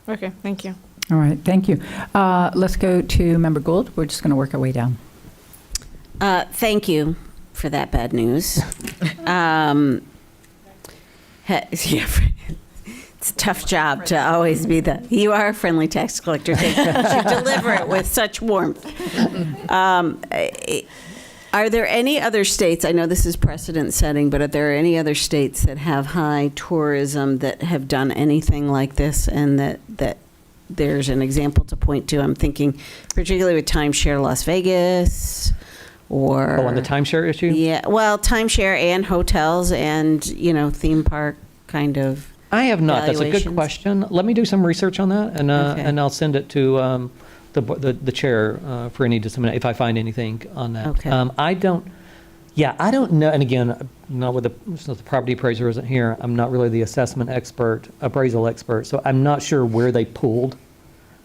Okay, thank you. All right, thank you. Let's go to Member Gould. We're just going to work our way down. Thank you for that bad news. Yeah, it's a tough job to always be you are a friendly tax collector. Thank you. You deliver it with such warmth. Are there any other states, I know this is precedent setting, but are there any other states that have high tourism that have done anything like this, and that there's an example to point to? I'm thinking particularly with timeshare Las Vegas, or... Oh, on the timeshare issue? Yeah, well, timeshare and hotels and, theme park kind of I have not. That's a good valuations. question. Let me do some research on that, and Okay. and I'll send it to the chair for any dissemination if I find anything on that. Okay. I don't know. And again, not with since the property appraiser isn't here, I'm not really the assessment expert, appraisal expert, so I'm not sure where they pulled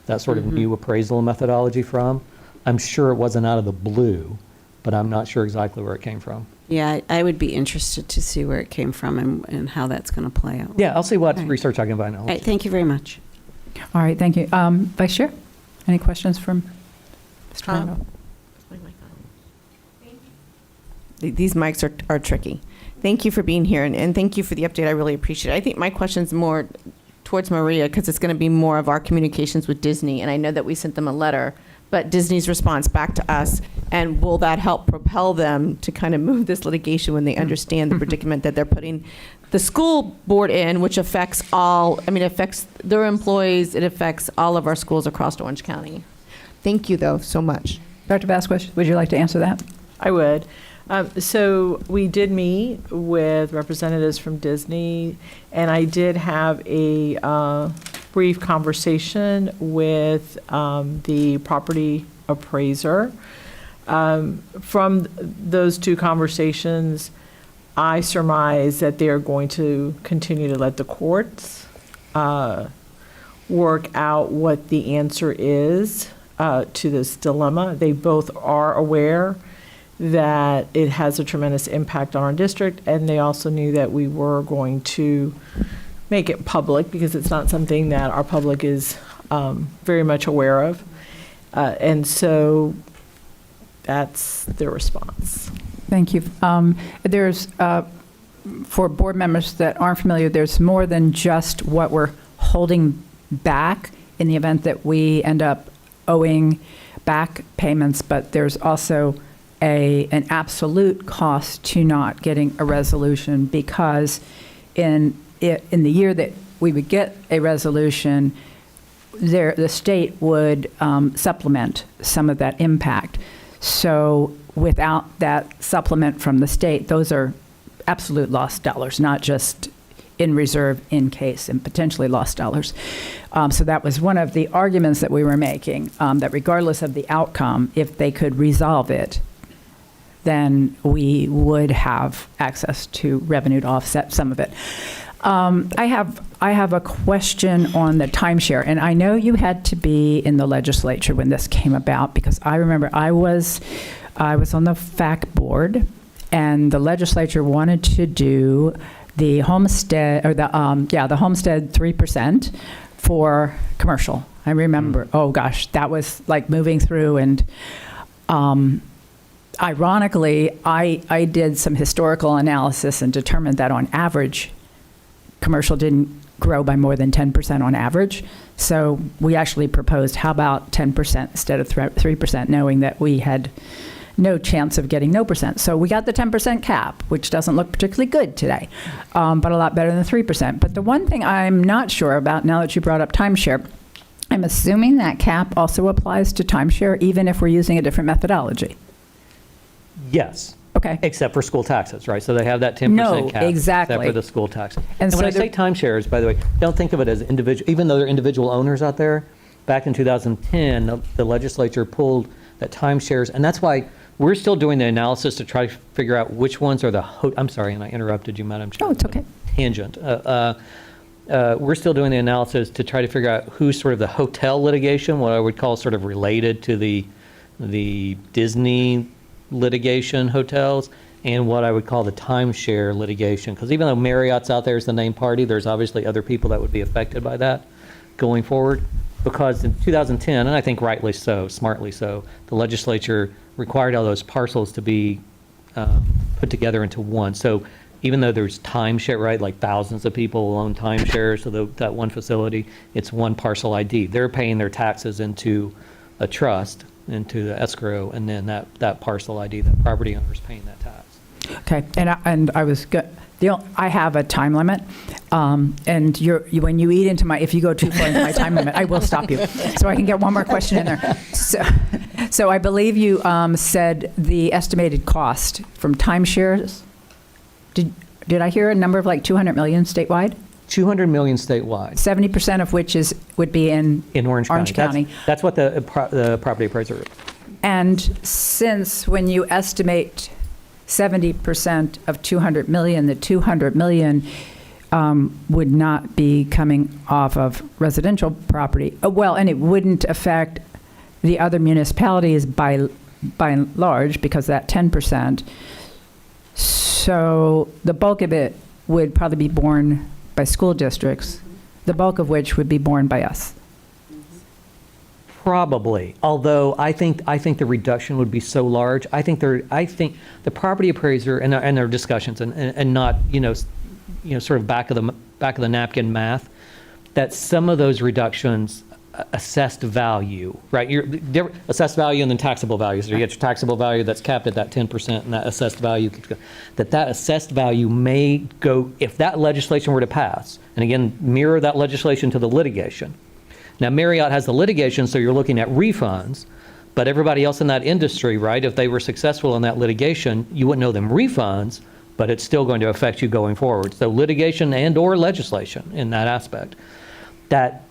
that sort of new appraisal methodology from. I'm sure it wasn't out of the blue, but I'm not sure exactly where it came from. Yeah, I would be interested to see where it came from and how that's going to play out. Yeah, I'll see what All right. research I can find out. All right, thank you very much. All right, thank you. Vice Chair, any questions from Mr. Randall? These mics are tricky. Thank you for being here, and thank you for the update. I really appreciate it. I think my question's more towards Maria, because it's going to be more of our communications with Disney, and I know that we sent them a letter, but Disney's response back to us, and will that help propel them to kind of move this litigation when they understand the predicament that they're putting the school board in, which affects it affects their employees, it affects all of our schools across Orange County. Thank you, though, so much. Dr. Vasquez, would you like to answer that? I would. So we did meet with representatives from Disney, and I did have a brief conversation with the property appraiser. From those two conversations, I surmise that they're going to continue to let the courts work out what the answer is to this dilemma. They both are aware that it has a tremendous impact on our district, and they also knew that we were going to make it public because it's not something that our public is very much aware of. And so that's their response. Thank you. There's, for board members that aren't familiar, there's more than just what we're holding back in the event that we end up owing back payments, but there's also an absolute cost to not getting a resolution, because in the year that we would get a resolution, the state would supplement some of that impact. So without that supplement from the state, those are absolute lost dollars, not just in reserve in case, and potentially lost dollars. So that was one of the arguments that we were making, that regardless of the outcome, if they could resolve it, then we would have access to revenue to offset some of it. I have a question on the timeshare, and I know you had to be in the legislature when this came about, because I remember I was on the FAC board, and the legislature wanted to do the homestead, or the homestead 3% for commercial. I remember, oh gosh, that was like moving through, and ironically, I did some historical analysis and determined that on average, commercial didn't grow by more than 10% on average. So we actually proposed, how about 10% instead of 3%, knowing that we had no chance of getting no percent. So we got the 10% cap, which doesn't look particularly good today, but a lot better than 3%. But the one thing I'm not sure about, now that you brought up timeshare, I'm assuming that cap also applies to timeshare, even if we're using a different methodology. Yes. Okay. Except for school taxes, right? So they have that 10% cap. Exactly. Except for the school tax. And And so when I say timeshares, by the way, don't think of it as individual, even though they're individual owners out there. Back in 2010, the legislature pulled that timeshares, and that's why we're still doing the analysis to try to figure out which ones are I'm sorry, and I interrupted you, Madam Chair. Oh, it's okay. Tangent. We're still doing the analysis to try to figure out who's sort of the hotel litigation, what I would call sort of related to the Disney litigation hotels, and what I would call the timeshare litigation. Because even though Marriott's out there as the named party, there's obviously other people that would be affected by that going forward. Because in 2010, and I think rightly so, smartly so, the legislature required all those parcels to be put together into one. So even though there's timeshare, right, like thousands of people will own timeshares, so that one facility, it's one parcel ID. They're paying their taxes into a trust, into the escrow, and then that parcel ID, that property owner is paying that tax. Okay, and I was good. I have a time limit, and when you eat into if you go too far into my time limit, I will stop you, so I can get one more question in there. So I believe you said the estimated cost from timeshares. Did I hear a number of like 200 million statewide? 200 million statewide. 70% of which would be in Orange County. That's what the property appraiser. And since when you estimate 70% of 200 million, the 200 million would not be coming off of residential property. Well, and it wouldn't affect the other municipalities by by and large, because that 10%. So the bulk of it would probably be borne by school districts, the bulk of which would be borne by us. Probably, although I think the reduction would be so large. I think the property appraiser and their discussions and not sort of back of the napkin math, that some of those reductions assessed value, right? Assessed value and then taxable value. So you get your taxable value that's capped at that 10%, and that assessed value keeps going. That assessed value may go, if that legislation were to pass, and again, mirror that legislation to the litigation. Now, Marriott has the litigation, so you're looking at refunds, but everybody else in that industry, right, if they were successful in that litigation, you wouldn't owe them refunds, but it's still going to affect you going forward. So litigation and or legislation in that aspect, that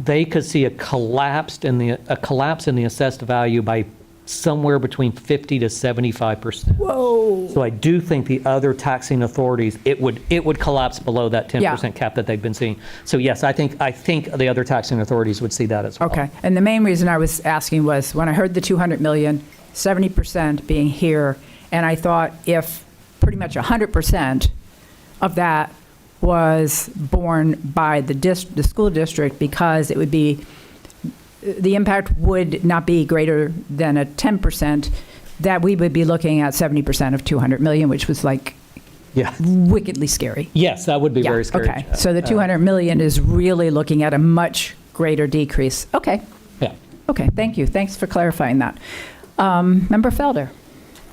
they could see a collapse in the assessed value by somewhere between 50 to 75%. Whoa. So I do think the other taxing authorities, it would collapse below that 10% cap that they've been seeing. So yes, I think the other taxing authorities would see that as well. Okay. And the main reason I was asking was when I heard the 200 million, 70% being here, and I thought if pretty much 100% of that was borne by the school district, because it would be, the impact would not be greater than a 10%, that we would be looking at 70% of 200 million, which was like wickedly scary. Yes, that would be very scary. Okay, so the 200 million is really looking at a much greater decrease. Okay. Yeah. Okay, thank you. Thanks for clarifying that. Member Felder?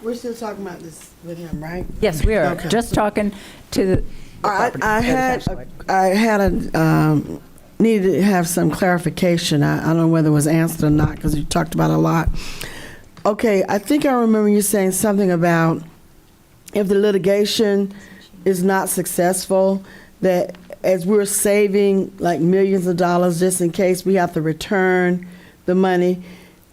We're still talking about this with him, right? Yes, we are. Okay. Just talking to the I needed to have some clarification. I don't know whether it was answered or not because you talked about it a lot. Okay, I think I remember you saying something about if the litigation is not successful, that as we're saving like millions of dollars just in case we have to return the money.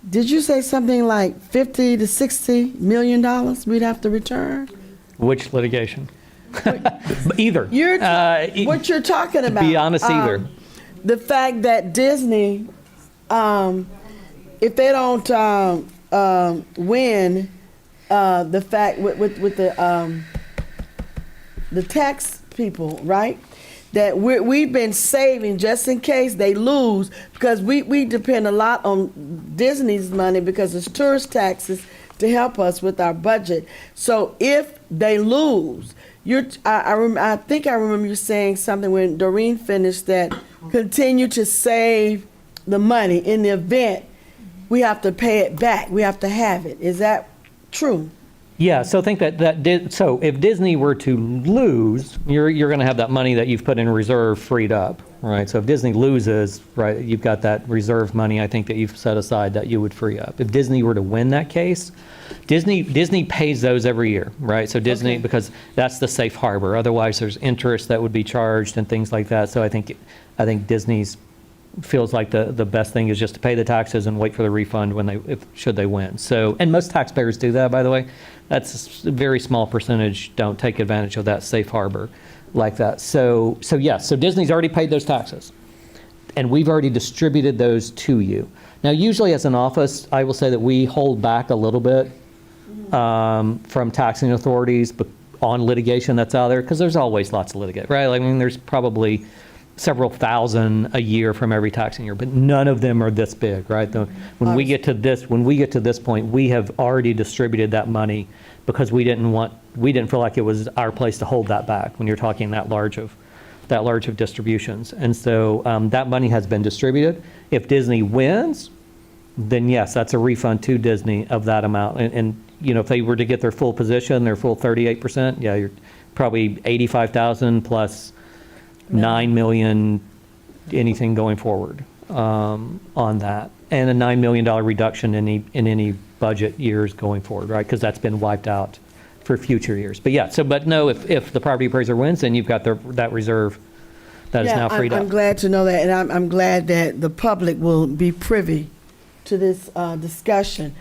Did you say something like 50 to 60 million dollars we'd have to return? Which litigation? Either. What you're talking about. To be honest, either. The fact that Disney, if they don't win, the fact with the tax people, right? That we've been saving just in case they lose, because we depend a lot on Disney's money because it's tourist taxes to help us with our budget. So if they lose, I think I remember you saying something when Doreen finished that continue to save the money in the event we have to pay it back. We have to have it. Is that true? Yeah, so think so if Disney were to lose, you're going to have that money that you've put in reserve freed up, right? So if Disney loses, right, you've got that reserve money, I think, that you've set aside that you would free up. If Disney were to win that case, Disney pays those every year, right? So Disney, because that's the safe harbor. Otherwise, there's interest that would be charged and things like that. So I think Disney's feels like the best thing is just to pay the taxes and wait for the refund should they win. So, and most taxpayers do that, by the way. That's a very small percentage don't take advantage of that safe harbor like that. So yes, so Disney's already paid those taxes, and we've already distributed those to you. Now, usually as an office, I will say that we hold back a little bit from taxing authorities on litigation that's out there, because there's always lots of litigation, right? I mean, there's probably several thousand a year from every taxing year, but none of them are this big, right? When we get to this point, we have already distributed that money because we didn't feel like it was our place to hold that back when you're talking that large of distributions. And so that money has been distributed. If Disney wins, then yes, that's a refund to Disney of that amount. And if they were to get their full position, their full 38%, yeah, you're probably 85,000 plus 9 million, anything going forward on that, and a $9 million reduction in any budget years going forward, right? Because that's been wiped out for future years. But yeah, but no, if the property appraiser wins, then you've got that reserve that is now freed up. I'm glad to know that, and I'm glad that the public will be privy to this discussion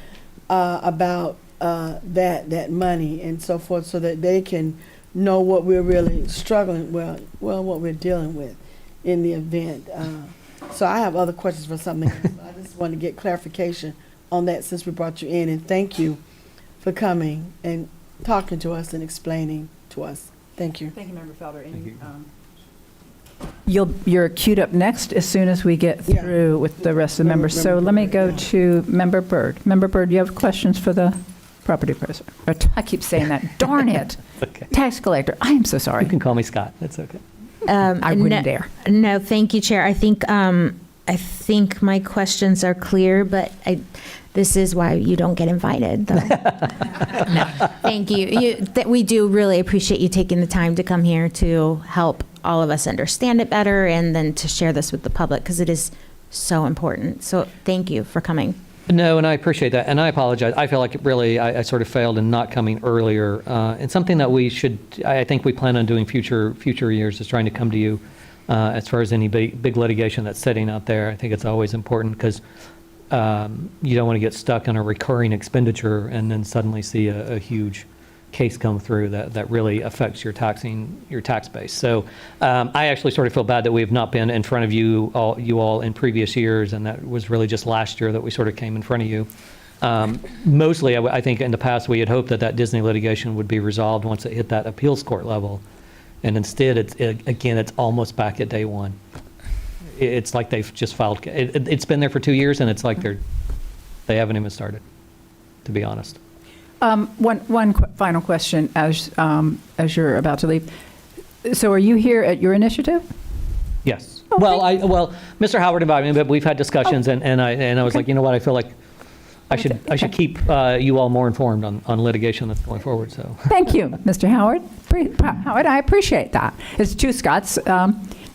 about that money and so forth, so that they can know what we're really struggling what we're dealing with in the event. So I have other questions for something else. I just want to get clarification on that since we brought you in, and thank you for coming and talking to us and explaining to us. Thank you. Thank you, Member Felder. You're queued up next as soon as we get Yeah. through with the rest of the members. So let me go to Member Byrd. Member Byrd, you have questions for the property appraiser? I keep saying that. Darn it. Okay. Tax collector. I am so sorry. You can call me Scott. That's okay. I wouldn't dare. No, thank you, Chair. I think my questions are clear, but this is why you don't get invited, though. No, thank you. We do really appreciate you taking the time to come here to help all of us understand it better and then to share this with the public because it is so important. So thank you for coming. No, and I appreciate that, and I apologize. I feel like really I sort of failed in not coming earlier. And something that we should, I think we plan on doing future years is trying to come to you as far as any big litigation that's sitting out there. I think it's always important because you don't want to get stuck on a recurring expenditure and then suddenly see a huge case come through that really affects your tax base. So I actually sort of feel bad that we have not been in front of you all in previous years, and that was really just last year that we sort of came in front of you. Mostly, I think in the past we had hoped that Disney litigation would be resolved once it hit that appeals court level, and instead it's almost back at day one. It's like they've just filed. It's been there for 2 years, and it's like they haven't even started, to be honest. One final question as you're about to leave. So are you here at your initiative? Yes. Oh, Well, Mr. Howard invited me, but we've had discussions, and I was like, you know what, I feel like I should keep you all more informed on litigation that's going forward. So Thank you, Mr. Howard. Howard, I appreciate that. It's two Scotts.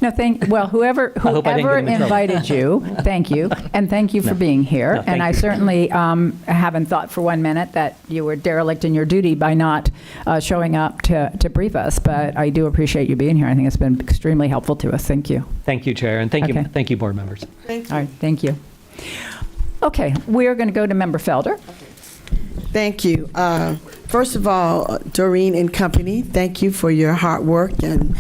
No, whoever hope I didn't get him in trouble. invited you, thank you, and thank you for being here. No, thank and I you. certainly haven't thought for 1 minute that you were derelict in your duty by not showing up to brief us, but I do appreciate you being here. I think it's been extremely helpful to us. Thank you. thank you, Chair, and thank Okay. you, board members. All right, thank you. Okay, we're going to go to Member Felder. Thank you. First of all, Doreen and company, thank you for your hard work and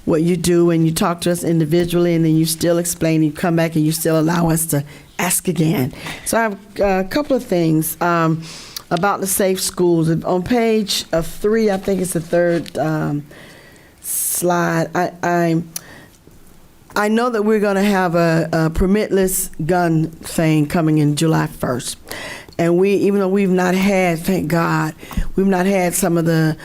what you do, and you talk to us individually, and then you still explain, you come back and you still allow us to ask again. So I have a couple of things about the safe schools. On page 3, I think it's the third slide, I know that we're going to have a permitless gun thing coming in July 1st. And even though we've not had, thank God, we've not had some of the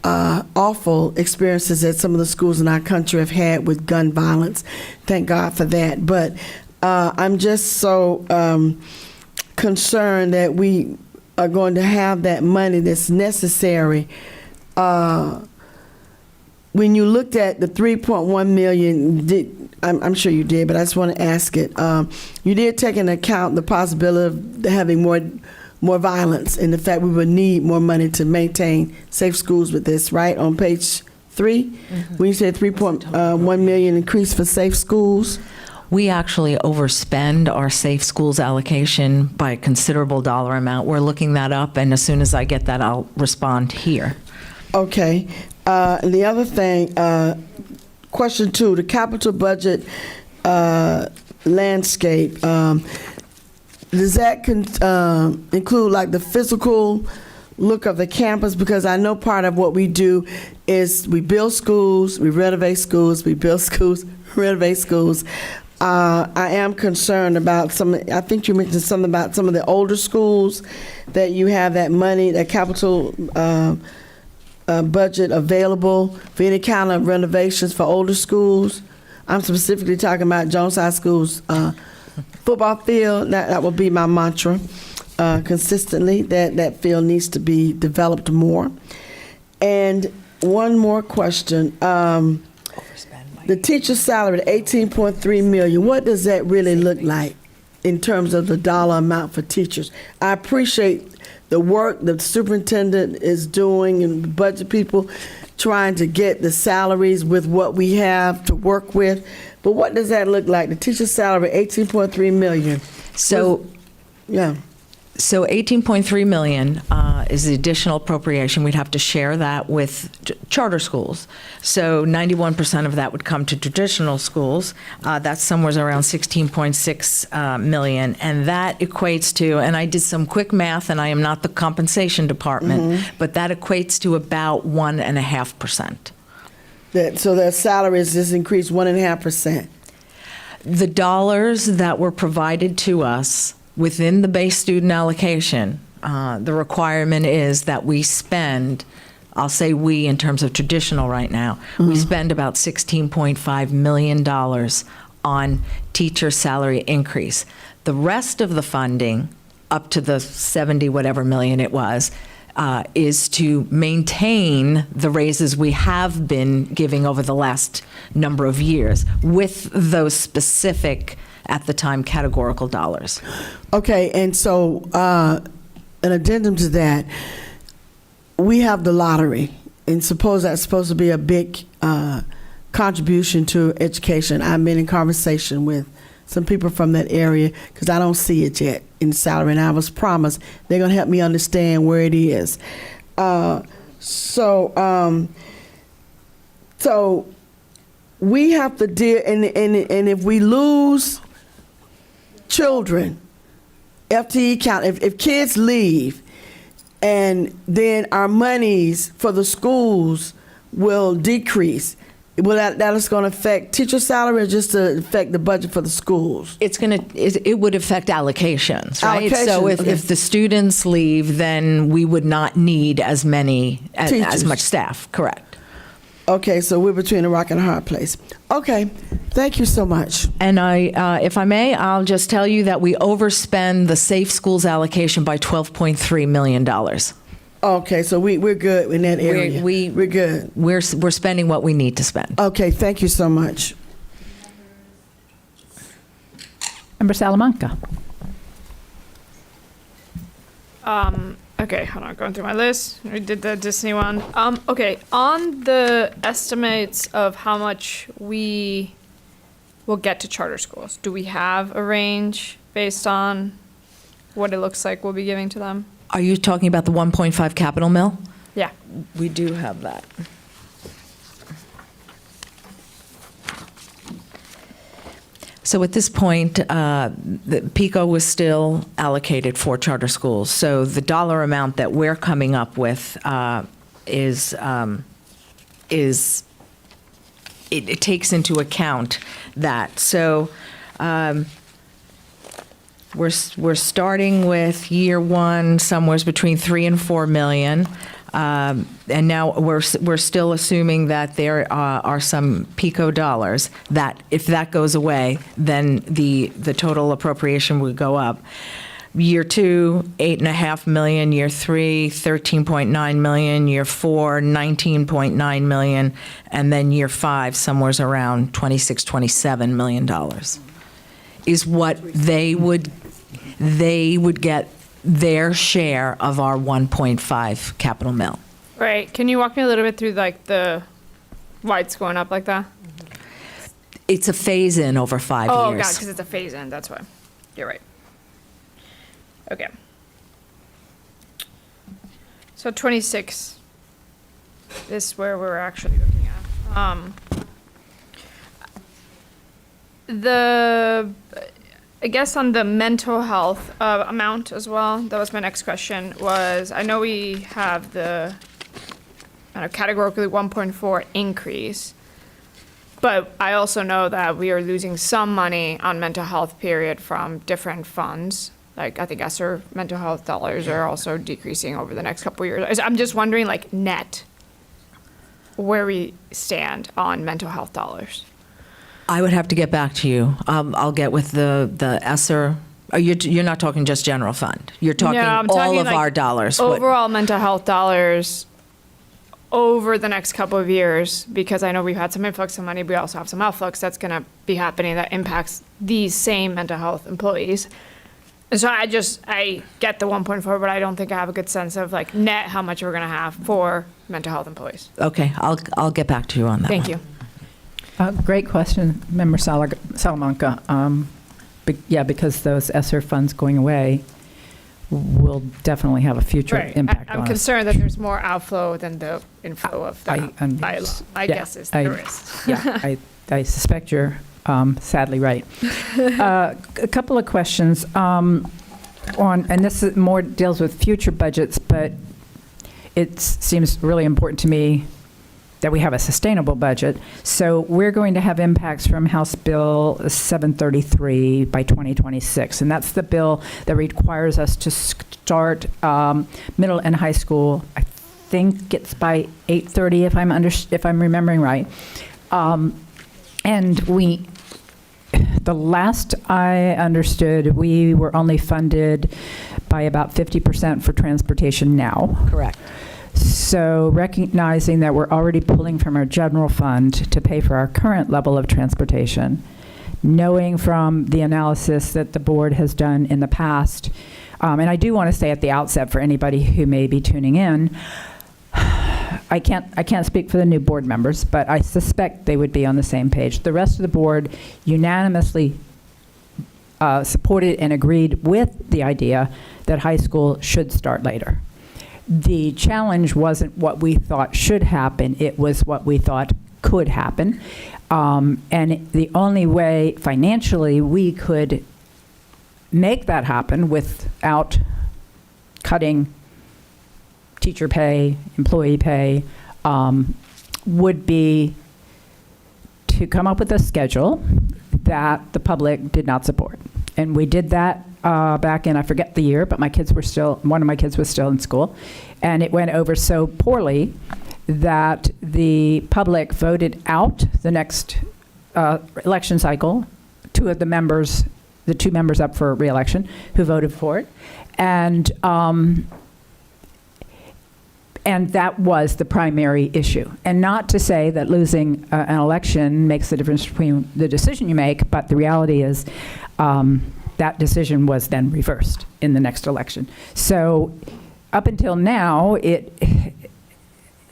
awful experiences that some of the schools in our country have had with gun violence. Thank God for that. But I'm just so concerned that we are going to have that money that's necessary. When you looked at the 3.1 million, I'm sure you did, but I just want to ask it. You did take into account the possibility of having more violence and the fact we would need more money to maintain safe schools with this, right? On page 3, when you said 3.1 million increase for safe schools. We actually overspend our safe schools allocation by a considerable dollar amount. We're looking that up, and as soon as I get that, I'll respond here. Okay. And the other thing, question 2, the capital budget landscape, does that include like the physical look of the campus? Because I know part of what we do is we build schools, we renovate schools, we build schools, renovate schools. I am concerned about I think you mentioned something about some of the older schools that you have that money, that capital budget available for any kind of renovations for older schools. I'm specifically talking about Jones High School's football field. That will be my mantra consistently, that field needs to be developed more. And one more question. The teacher salary, $18.3 million, what does that really look like in terms of the dollar amount for teachers? I appreciate the work the superintendent is doing and the budget people trying to get the salaries with what we have to work with. But what does that look like? The teacher salary, $18.3 million. So Yeah. So 18.3 million is the additional appropriation. We'd have to share that with charter schools. So 91% of that would come to traditional schools. That's somewhere around 16.6 million. And that equates to, and I did some quick math, and I am not the compensation department, but that equates to about 1.5%. So their salaries just increased 1.5%. The dollars that were provided to us within the base student allocation, the requirement is that we spend, I'll say we in terms of traditional right now, we spend about $16.5 million on teacher salary increase. The rest of the funding, up to the 70 whatever million it was, is to maintain the raises we have been giving over the last number of years with those specific, at the time, categorical dollars. Okay, and so an addendum to that, we have the lottery, and suppose that's supposed to be a big contribution to education. I've been in conversation with some people from that area because I don't see it yet in salary, and I was promised they're going to help me understand where it is. So we have to deal, and if we lose children, FTE count, if kids leave, and then our monies for the schools will decrease. Well, that is going to affect teacher salary or just to affect the budget for the schools? It would affect allocations, right? So Allocations, okay. if the students leave, then we would not need as Teachers. much staff, correct. Okay, so we're between a rock and a hard place. Okay, thank you so much. And if I may, I'll just tell you that we overspend the Safe Schools allocation by $12.3 million. Okay, so we're good in that area. We're good. We're spending what we need to spend. Okay, thank you so much. Member Salamanca. Okay, hold on, going through my list. We did the Disney one. Okay, on the estimates of how much we will get to charter schools, do we have a range based on what it looks like we'll be giving to them? Are you talking about the 1.5 capital mill? Yeah. We do have that. So at this point, the PICO was still allocated for charter schools. So the dollar amount that we're coming up with it takes into account that. So we're starting with year one somewhere between 3 and 4 million. And now we're still assuming that there are some PICO dollars that if that goes away, then the total appropriation would go up. Year 2, 8.5 million. Year 3, 13.9 million. Year 4, 19.9 million. And then year 5, somewhere around $26-27 million is what they would get their share of our 1.5 capital mill. Right. Can you walk me a little bit through like why it's going up like that? It's a phase-in over 5 years. Oh, God, because it's a phase-in. That's why. You're right. Okay. So 26 is where we're actually looking at. I guess on the mental health amount as well, that was my next question, I know we have the categorically 1.4 increase, but I also know that we are losing some money on mental health period from different funds. Like I think ESSER mental health dollars are also decreasing over the next couple of years. I'm just wondering like net where we stand on mental health dollars. I would have to get back to you. I'll get with the ESSER. You're not talking just general fund. You're talking all of our dollars. Overall mental health dollars over the next couple of years, because I know we've had some influx of money. We also have some outflux that's going to be happening that impacts these same mental health employees. And so I get the 1.4, but I don't think I have a good sense of like net how much we're going to have for mental health employees. Okay, I'll get back to you on that. Thank you. Great question, Member Salamanca. Yeah, because those ESSER funds going away, will definitely have a future Right. impact I'm on us. concerned that there's more outflow than the inflow of the bylaw. I yeah, guess is I- the risk. Yeah, I suspect you're sadly right. A couple of questions on, and this is more deals with future budgets, but it seems really important to me that we have a sustainable budget. So we're going to have impacts from House Bill 733 by 2026, and that's the bill that requires us to start middle and high school. I think it's by 8:30, if I'm remembering right. And the last I understood, we were only funded by about 50% for transportation now. Correct. So recognizing that we're already pulling from our general fund to pay for our current level of transportation, knowing from the analysis that the board has done in the past, and I do want to say at the outset for anybody who may be tuning in, I can't speak for the new board members, but I suspect they would be on the same page. The rest of the board unanimously supported and agreed with the idea that high school should start later. The challenge wasn't what we thought should happen, it was what we thought could happen. And the only way financially we could make that happen without cutting teacher pay, employee pay, would be to come up with a schedule that the public did not support. And we did that back in, I forget the year, but one of my kids was still in school. And it went over so poorly that the public voted out the next election cycle, two members up for re-election who voted for it. And that was the primary issue. And not to say that losing an election makes the difference between the decision you make, but the reality is that decision was then reversed in the next election. So up until now,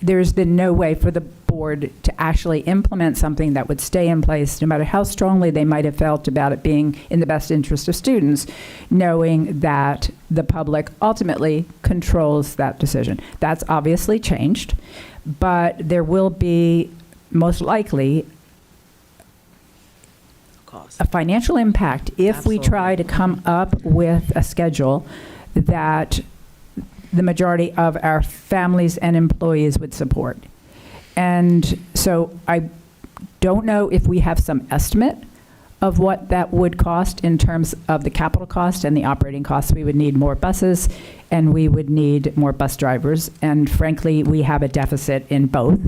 there's been no way for the board to actually implement something that would stay in place, no matter how strongly they might have felt about it being in the best interest of students, knowing that the public ultimately controls that decision. That's obviously changed, but there will be most likely a financial impact if we try to come up with a schedule that the majority of our families and employees would support. And so I don't know if we have some estimate of what that would cost in terms of the capital cost and the operating costs. We would need more buses and we would need more bus drivers. And frankly, we have a deficit in both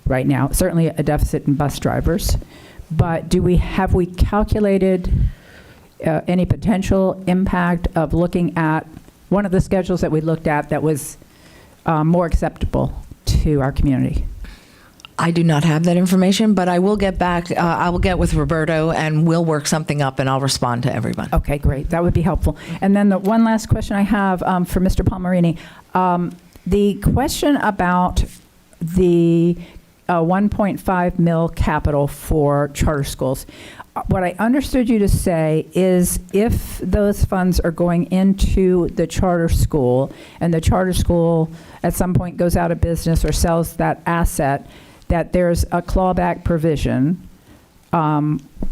right now, certainly a deficit in bus drivers. But have we calculated any potential impact of looking at one of the schedules that we looked at that was more acceptable to our community? I do not have that information, but I will get back, I will get with Roberto and we'll work something up and I'll respond to everyone. Okay, great. That would be helpful. And then the one last question I have for Mr. Palmerini. The question about the 1.5 mil capital for charter schools. What I understood you to say is if those funds are going into the charter school and the charter school at some point goes out of business or sells that asset, that there's a clawback provision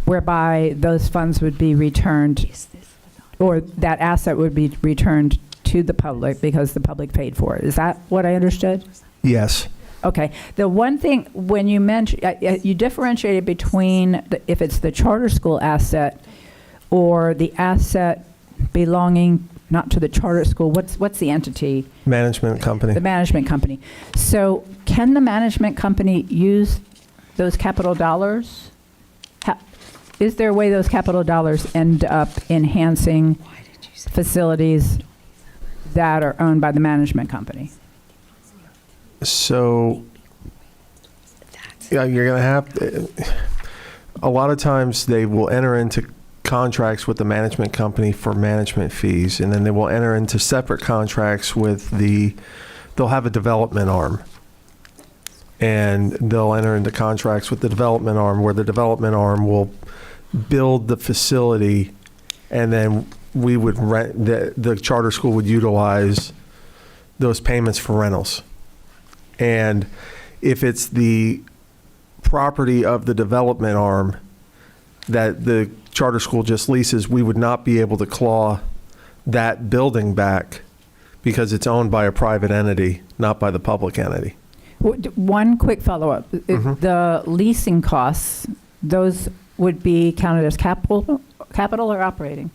whereby those funds would be returned, or that asset would be returned to the public because the public paid for it. Is that what I understood? Yes. Okay. The one thing, when you mentioned, you differentiated between if it's the charter school asset or the asset belonging not to the charter school. What's the entity? Management company. The management company. So can the management company use those capital dollars? Is there a way those capital dollars end up enhancing facilities that are owned by the management company? So, yeah, you're going to have, a lot of times they will enter into contracts with the management company for management fees, and then they will enter into separate contracts with they'll have a development arm. And they'll enter into contracts with the development arm where the development arm will build the facility, and then we would rent, the charter school would utilize those payments for rentals. And if it's the property of the development arm that the charter school just leases, we would not be able to claw that building back because it's owned by a private entity, not by the public entity. One quick follow-up. The leasing costs, those would be counted as capital or operating?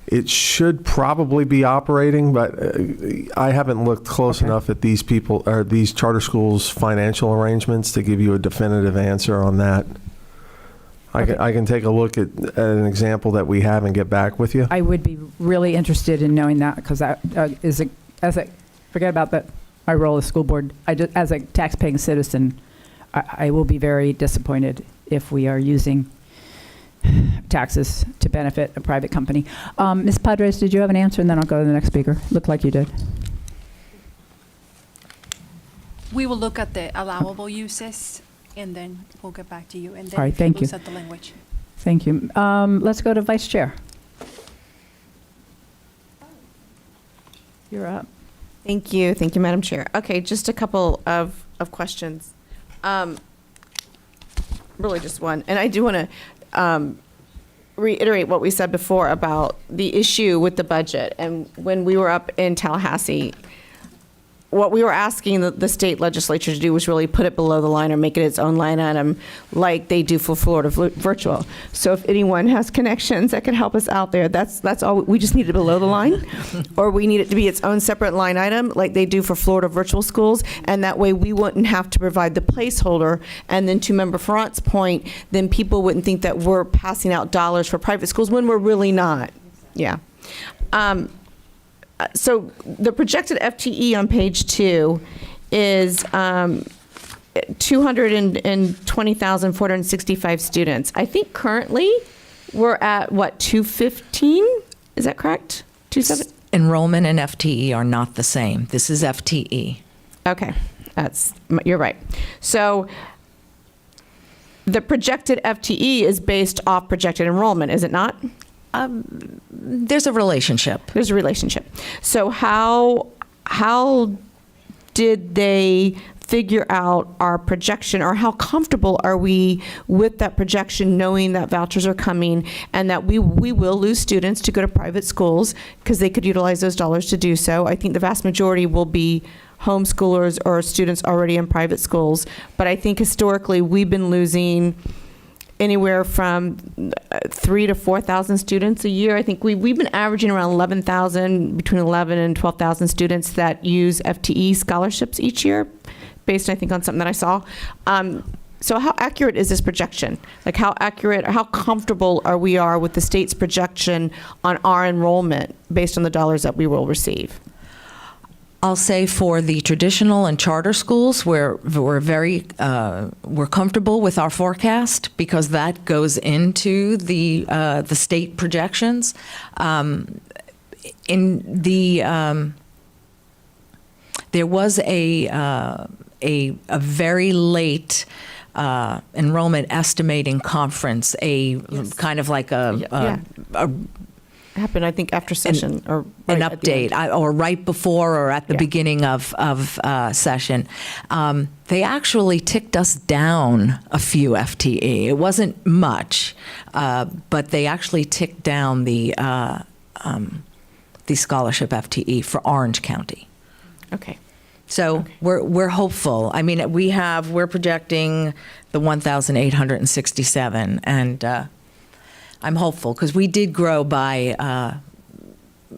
It should probably be operating, but I haven't looked close enough at these people, or these charter schools' financial arrangements to give you a definitive answer on that. I can take a look at an example that we have and get back with you. I would be really interested in knowing that, because that forget about that. My role as school board, as a tax-paying citizen, I will be very disappointed if we are using taxes to benefit a private company. Ms. Padres, did you have an answer? And then I'll go to the next speaker. Looked like you did. We will look at the allowable uses, and then we'll get back to you. And then All right, thank you. Set the language. Thank you. Let's go to Vice Chair. You're up. Thank you, Madam Chair. Okay, just a couple of questions. Really just one. And I do want to reiterate what we said before about the issue with the budget. And when we were up in Tallahassee, what we were asking the state legislature to do was really put it below the line or make it its own line item like they do for Florida Virtual. So if anyone has connections that can help us out there, that's all. We just need it below the line, or we need it to be its own separate line item like they do for Florida Virtual Schools, and that way we wouldn't have to provide the placeholder. And then to Member Farrant's point, then people wouldn't think that we're passing out dollars for private schools when we're really not. Yeah. So the projected FTE on page 2 is 220,465 students. I think currently we're at, what, 215? Is that correct? 27? Enrollment and FTE are not the same. This is FTE. Okay, you're right. So the projected FTE is based off projected enrollment, is it not? There's a relationship. There's a relationship. So how did they figure out our projection, or how comfortable are we with that projection, knowing that vouchers are coming and that we will lose students to go to private schools because they could utilize those dollars to do so? I think the vast majority will be homeschoolers or students already in private schools. But I think historically we've been losing anywhere from 3,000 to 4,000 students a year. I think we've been averaging around 11,000, between 11 and 12,000 students that use FTE scholarships each year, based, I think, on something that I saw. So how accurate is this projection? Like, how accurate, or how comfortable are we with the state's projection on our enrollment based on the dollars that we will receive? I'll say for the traditional and charter schools, we're comfortable with our forecast because that goes into the state projections. There was a very late enrollment estimating conference, kind of like happened, I think, after session, or an update, or right before or at the beginning of session. They actually ticked us down a few FTE. It wasn't much, but they actually ticked down the scholarship FTE for Orange County. Okay. So we're hopeful. I mean, we're projecting the 1,867, and I'm hopeful because we did grow by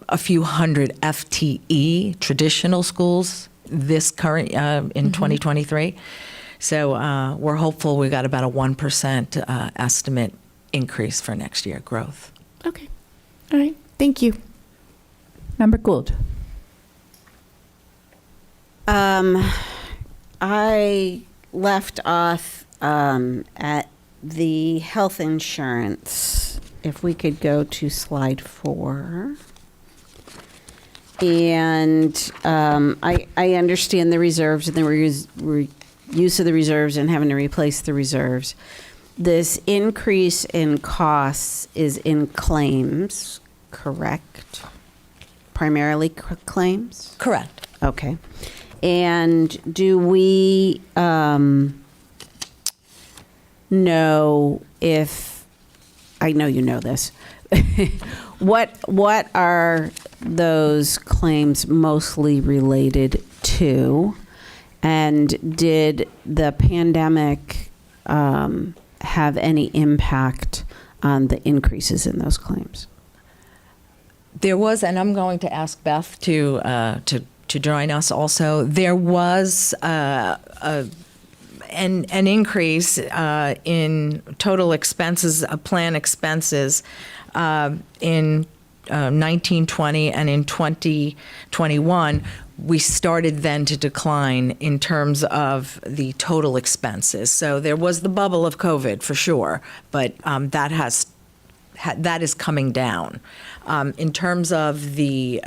a few hundred FTE traditional schools this current in 2023. So we're hopeful we got about a 1% estimate increase for next year growth. Okay. All right. Thank you. Member Gould. I left off at the health insurance. If we could go to slide 4. And I understand the reserves and the use of the reserves and having to replace the reserves. This increase in costs is in claims, correct? Primarily claims? Correct. Okay. And do we know if, I know you know this, what are those claims mostly related to? And did the pandemic have any impact on the increases in those claims? There was, and I'm going to ask Beth to join us also. There was an increase in total expenses, plan expenses, in 1920 and in 2021. We started then to decline in terms of the total expenses. So there was the bubble of COVID for sure, but that is coming down. In terms of the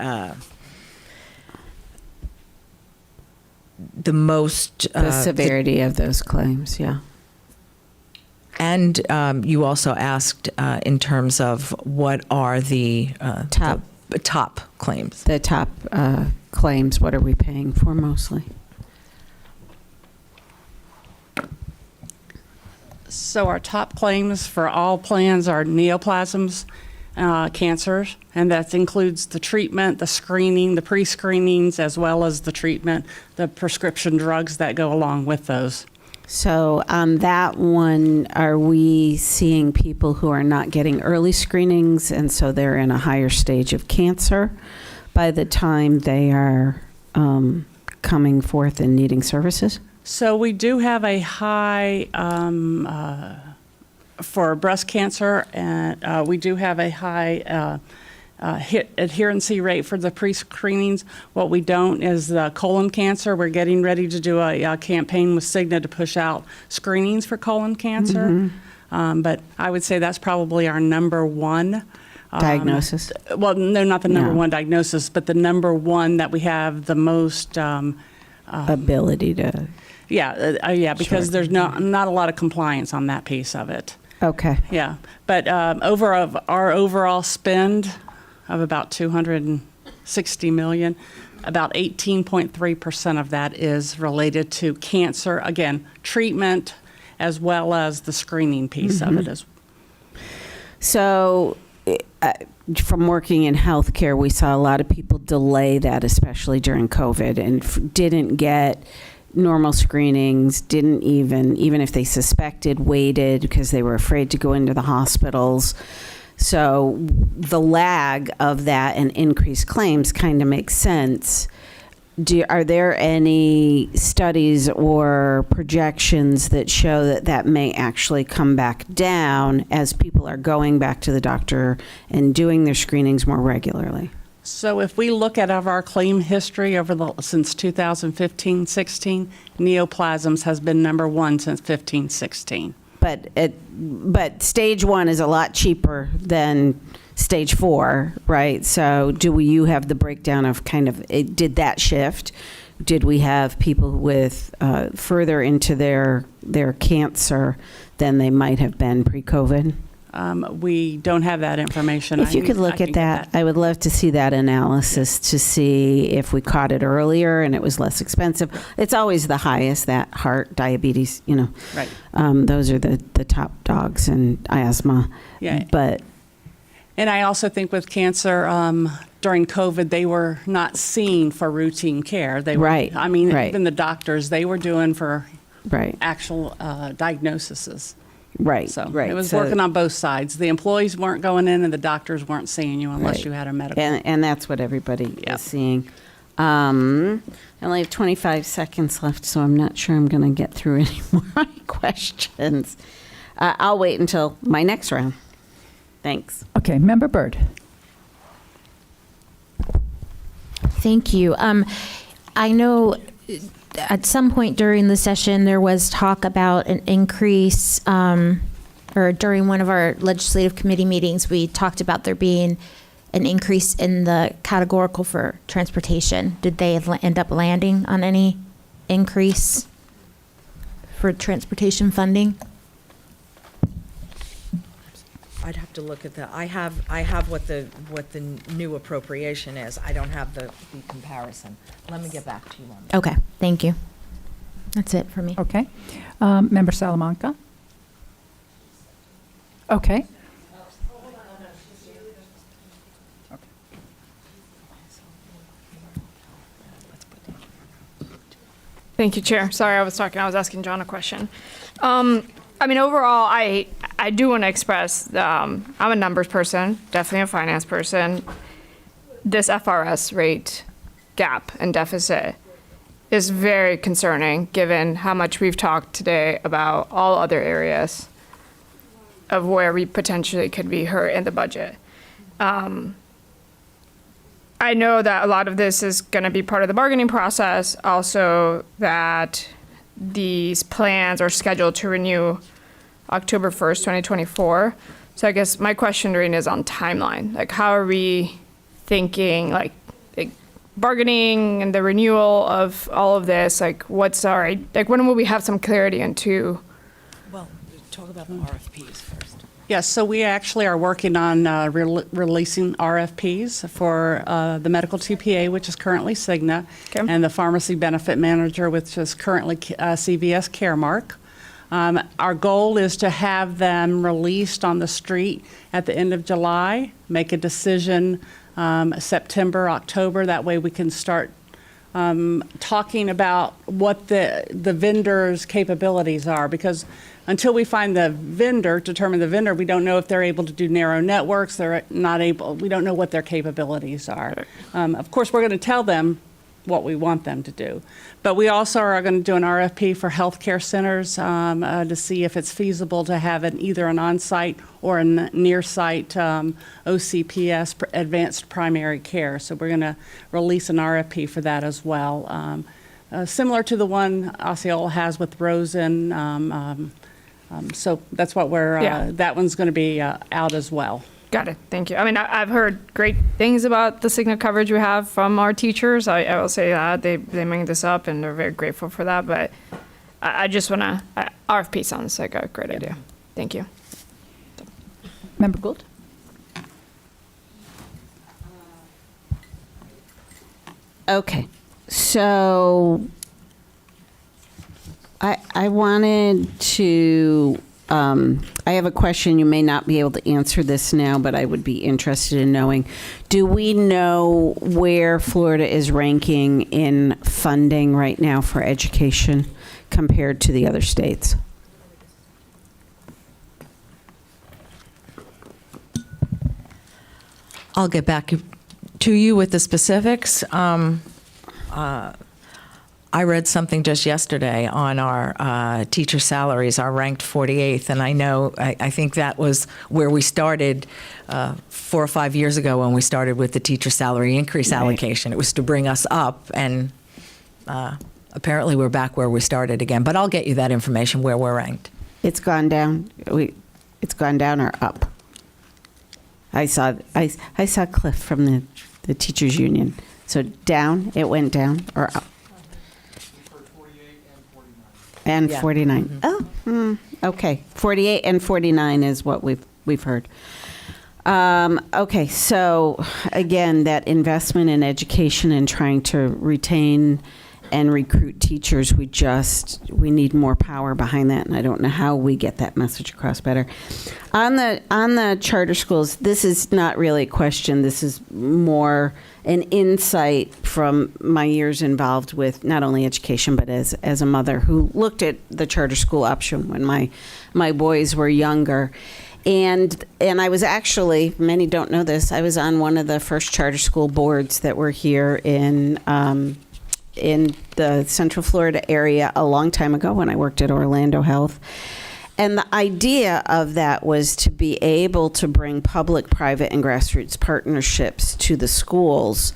most The severity of those claims, yeah. And you also asked in terms of what are the top claims. The top claims, what are we paying for mostly? So our top claims for all plans are neoplasms, cancers, and that includes the treatment, the screening, the pre-screenings, as well as the treatment, the prescription drugs that go along with those. So on that one, are we seeing people who are not getting early screenings and so they're in a higher stage of cancer by the time they are coming forth and needing services? So we do have a high, for breast cancer, and we do have a high adherency rate for the pre-screenings. What we don't is the colon cancer. We're getting ready to do a campaign with Cigna to push out screenings for colon cancer. But I would say that's probably our number one Diagnosis? Well, no, not the number one diagnosis, but the number one that we have the most ability to. Yeah, because there's not a lot of compliance on that piece of it. Okay. Yeah, but our overall spend of about $260 million, about 18.3% of that is related to cancer, again, treatment, as well as the screening piece of it as well. So from working in healthcare, we saw a lot of people delay that, especially during COVID, and didn't get normal screenings, didn't even if they suspected, waited because they were afraid to go into the hospitals. So the lag of that and increased claims kind of makes sense. Are there any studies or projections that show that that may actually come back down as people are going back to the doctor and doing their screenings more regularly? So if we look at our claim history since 2015-16, neoplasms has been number one since 15-16. But stage 1 is a lot cheaper than stage 4, right? So you have the breakdown of did that shift? Did we have people with further into their cancer than they might have been pre-COVID? We don't have that information. If you could look at that, I would love to see that analysis to see if we caught it earlier and it was less expensive. It's always the highest, that heart, diabetes, Right. Those are the top dogs, and asthma. Yeah. But And I also think with cancer, during COVID, they were not seen for routine care. They were, Right. I mean, Right. even the doctors, they were doing for right. actual diagnoses. Right. So right. it was So- working on both sides. The employees weren't going in and the doctors weren't seeing you unless Right. you had a medical. And that's what everybody is seeing. I only have 25 seconds left, so I'm not sure I'm going to get through any more questions. I'll wait until my next round. Thanks. Okay, Member Byrd. Thank you. I know at some point during the session, there was talk about an increase, or during one of our legislative committee meetings, we talked about there being an increase in the categorical for transportation. Did they end up landing on any increase for transportation funding? I'd have to look at I have what the new appropriation is. I don't have the comparison. Let me get back to you on that. Okay, thank you. That's it for me. Okay. Member Salamanca? Okay. Thank you, Chair. Sorry, I was asking John a question. I mean, overall, I do want to express, I'm a numbers person, definitely a finance person. This FRS rate gap and deficit is very concerning, given how much we've talked today about all other areas of where we potentially could be hurt in the budget. I know that a lot of this is going to be part of the bargaining process, also that these plans are scheduled to renew October 1st, 2024. So I guess my question really is on timeline. Like, how are we thinking, like bargaining and the renewal of all of this? Like, what's our, like, when will we have some clarity into? Well, talk about the RFPs first. Yes, so we actually are working on releasing RFPs for the medical TPA, which is currently Cigna, and the pharmacy benefit manager, which is currently CVS Caremark. Our goal is to have them released on the street at the end of July, make a decision September, October. That way we can start talking about what the vendor's capabilities are, because until we find the vendor, determine the vendor, we don't know if they're able to do narrow networks, they're not able, we don't know what their capabilities are. Of course, we're going to tell them what we want them to do. But we also are going to do an RFP for healthcare centers to see if it's feasible to have either an on-site or a near-site OCPS, advanced primary care. So we're going to release an RFP for that as well. Similar to the one Osceola has with Rosen. So that's what that one's going to be out as well. Got it. Thank you. I mean, I've heard great things about the Cigna coverage we have from our teachers. I will say that they made this up and they're very grateful for that. But I just want to, RFP sounds like a great idea. Thank you. Member Gould? Okay, so I wanted to, I have a question. You may not be able to answer this now, but I would be interested in knowing, do we know where Florida is ranking in funding right now for education compared to the other states? I'll get back to you with the specifics. I read something just yesterday on our teacher salaries, are ranked 48th, and I think that was where we started 4 or 5 years ago when we started with the teacher salary increase allocation. It was to bring us up, and apparently we're back where we started again. But I'll get you that information where we're ranked. It's gone down. It's gone down or up? I saw Cliff from the teachers union. So down, it went down or up? And 49. Oh, okay. 48 and 49 is what we've heard. Okay, so again, that investment in education and trying to retain and recruit teachers, we need more power behind that, and I don't know how we get that message across better. On the charter schools, this is not really a question. This is more an insight from my years involved with not only education, but as a mother who looked at the charter school option when my boys were younger. And I was actually, many don't know this, I was on one of the first charter school boards that were here in the Central Florida area a long time ago when I worked at Orlando Health. And the idea of that was to be able to bring public, private, and grassroots partnerships to the schools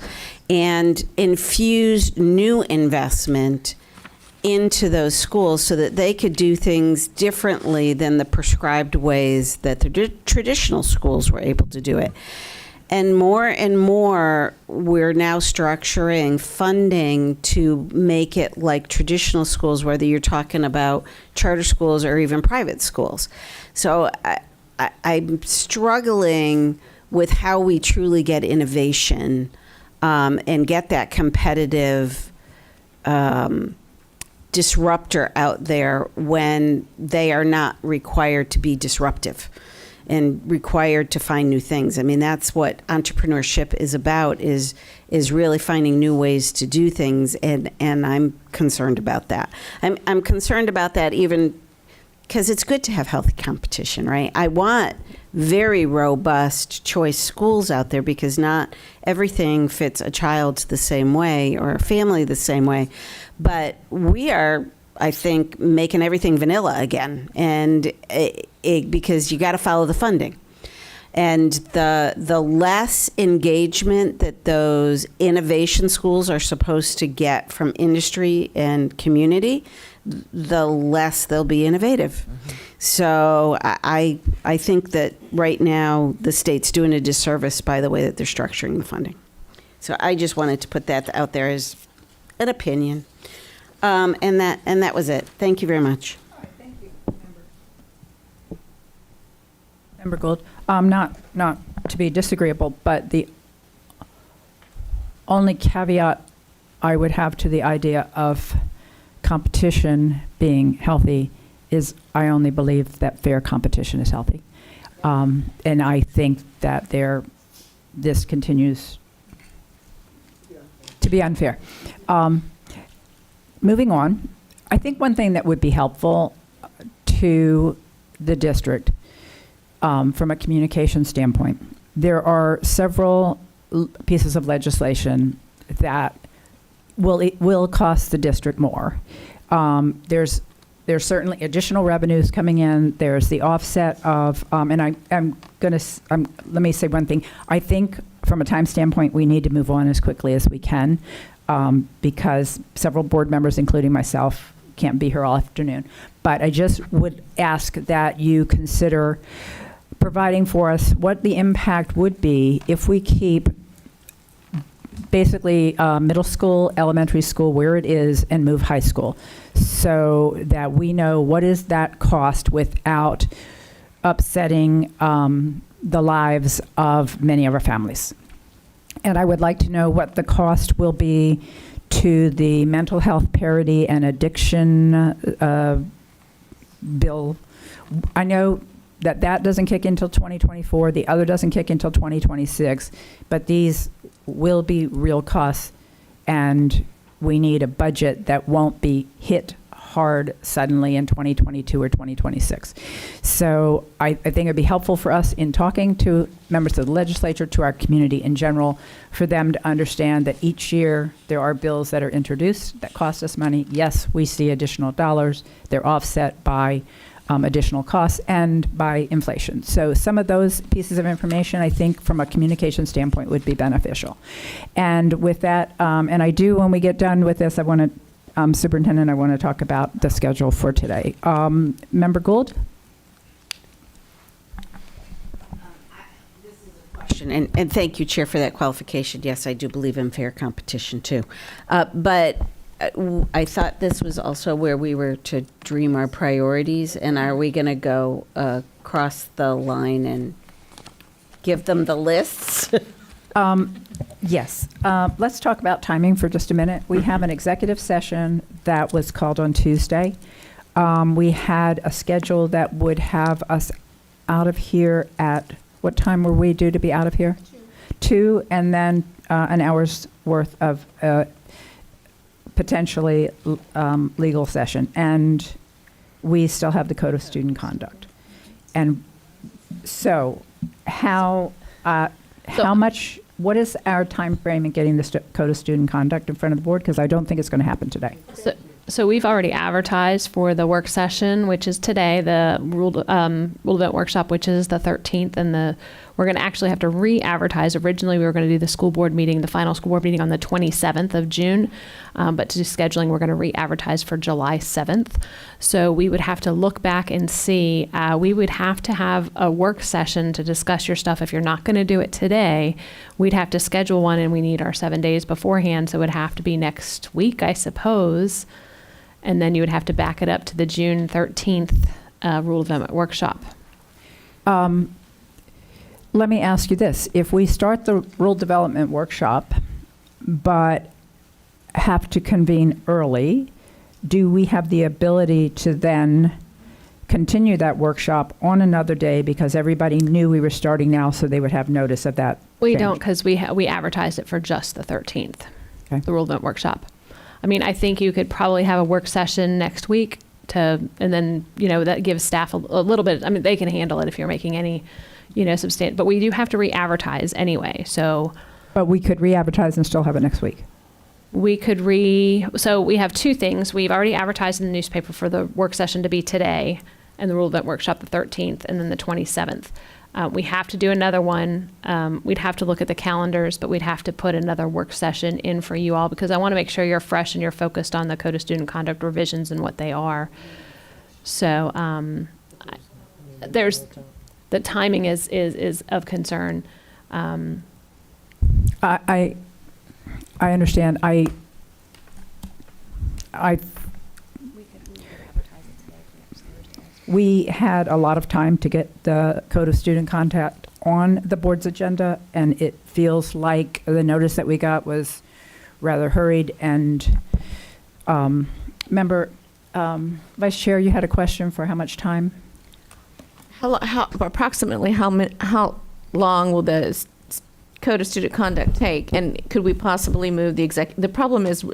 and infuse new investment into those schools so that they could do things differently than the prescribed ways that the traditional schools were able to do it. And more, we're now structuring funding to make it like traditional schools, whether you're talking about charter schools or even private schools. So I'm struggling with how we truly get innovation and get that competitive disruptor out there when they are not required to be disruptive and required to find new things. I mean, that's what entrepreneurship is about, is really finding new ways to do things, and I'm concerned about that. I'm concerned about that even because it's good to have healthy competition, right? I want very robust choice schools out there because not everything fits a child the same way or a family the same way. But we are, I think, making everything vanilla again, and because you got to follow the funding. And the less engagement that those innovation schools are supposed to get from industry and community, the less they'll be innovative. So I think that right now the state's doing a disservice by the way that they're structuring the funding. So I just wanted to put that out there as an opinion. And that was it. Thank you very much. Member Gould, not to be disagreeable, but the only caveat I would have to the idea of competition being healthy is I only believe that fair competition is healthy. And I think that this continues to be unfair. Moving on, I think one thing that would be helpful to the district from a communication standpoint, there are several pieces of legislation that will cost the district more. There's certainly additional revenues coming in. There's the offset of, and let me say one thing. I think from a time standpoint, we need to move on as quickly as we can because several board members, including myself, can't be here all afternoon. But I just would ask that you consider providing for us what the impact would be if we keep basically middle school, elementary school where it is and move high school so that we know what is that cost without upsetting the lives of many of our families. And I would like to know what the cost will be to the mental health parity and addiction bill. I know that doesn't kick in until 2024. The other doesn't kick until 2026. But these will be real costs, and we need a budget that won't be hit hard suddenly in 2022 or 2026. So I think it'd be helpful for us in talking to members of the legislature, to our community in general, for them to understand that each year there are bills that are introduced that cost us money. Yes, we see additional dollars. They're offset by additional costs and by inflation. So some of those pieces of information, I think, from a communication standpoint, would be beneficial. And with that, and I do, when we get done with this, I want to, Superintendent, I want to talk about the schedule for today. Member Gould? And thank you, Chair, for that qualification. Yes, I do believe in fair competition, too. But I thought this was also where we were to dream our priorities, and are we going to go across the line and give them the lists? Yes. Let's talk about timing for just a minute. We have an executive session that was called on Tuesday. We had a schedule that would have us out of here at, what time were we due to be out of here? 2, and then an hour's worth of potentially legal session. And we still have the Code of Student Conduct. And so how much, what is our time frame in getting the Code of Student Conduct in front of the board? Because I don't think it's going to happen today. So we've already advertised for the work session, which is today, the ruled event workshop, which is the 13th, and we're going to actually have to re-advertise. Originally, we were going to do the school board meeting, the final school board meeting on the 27th of June, but to do scheduling, we're going to re-advertise for July 7th. So we would have to look back and see, we would have to have a work session to discuss your stuff. If you're not going to do it today, we'd have to schedule one, and we need our 7 days beforehand, so it would have to be next week, I suppose. And then you would have to back it up to the June 13th rule of amendment workshop. Let me ask you this. If we start the rural development workshop, but have to convene early, do we have the ability to then continue that workshop on another day because everybody knew we were starting now, so they would have notice of that? We change? don't, because we advertised it for just the 13th, Okay. the rural development workshop. I mean, I think you could probably have a work session next week and then, that gives staff a little bit, I mean, they can handle it if you're making any, but we do have to re-advertise anyway, so. But we could re-advertise and still have it next week. We could so we have two things. We've already advertised in the newspaper for the work session to be today and the rural event workshop the 13th and then the 27th. We have to do another one. We'd have to look at the calendars, but we'd have to put another work session in for you all because I want to make sure you're fresh and you're focused on the Code of Student Conduct revisions and what they are. So the timing is of concern. I understand. We had a lot of time to get the Code of Student Conduct on the board's agenda, and it feels like the notice that we got was rather hurried. And Vice Chair, you had a question for how much time? Approximately how long will the Code of Student Conduct take? And could we possibly move the problem is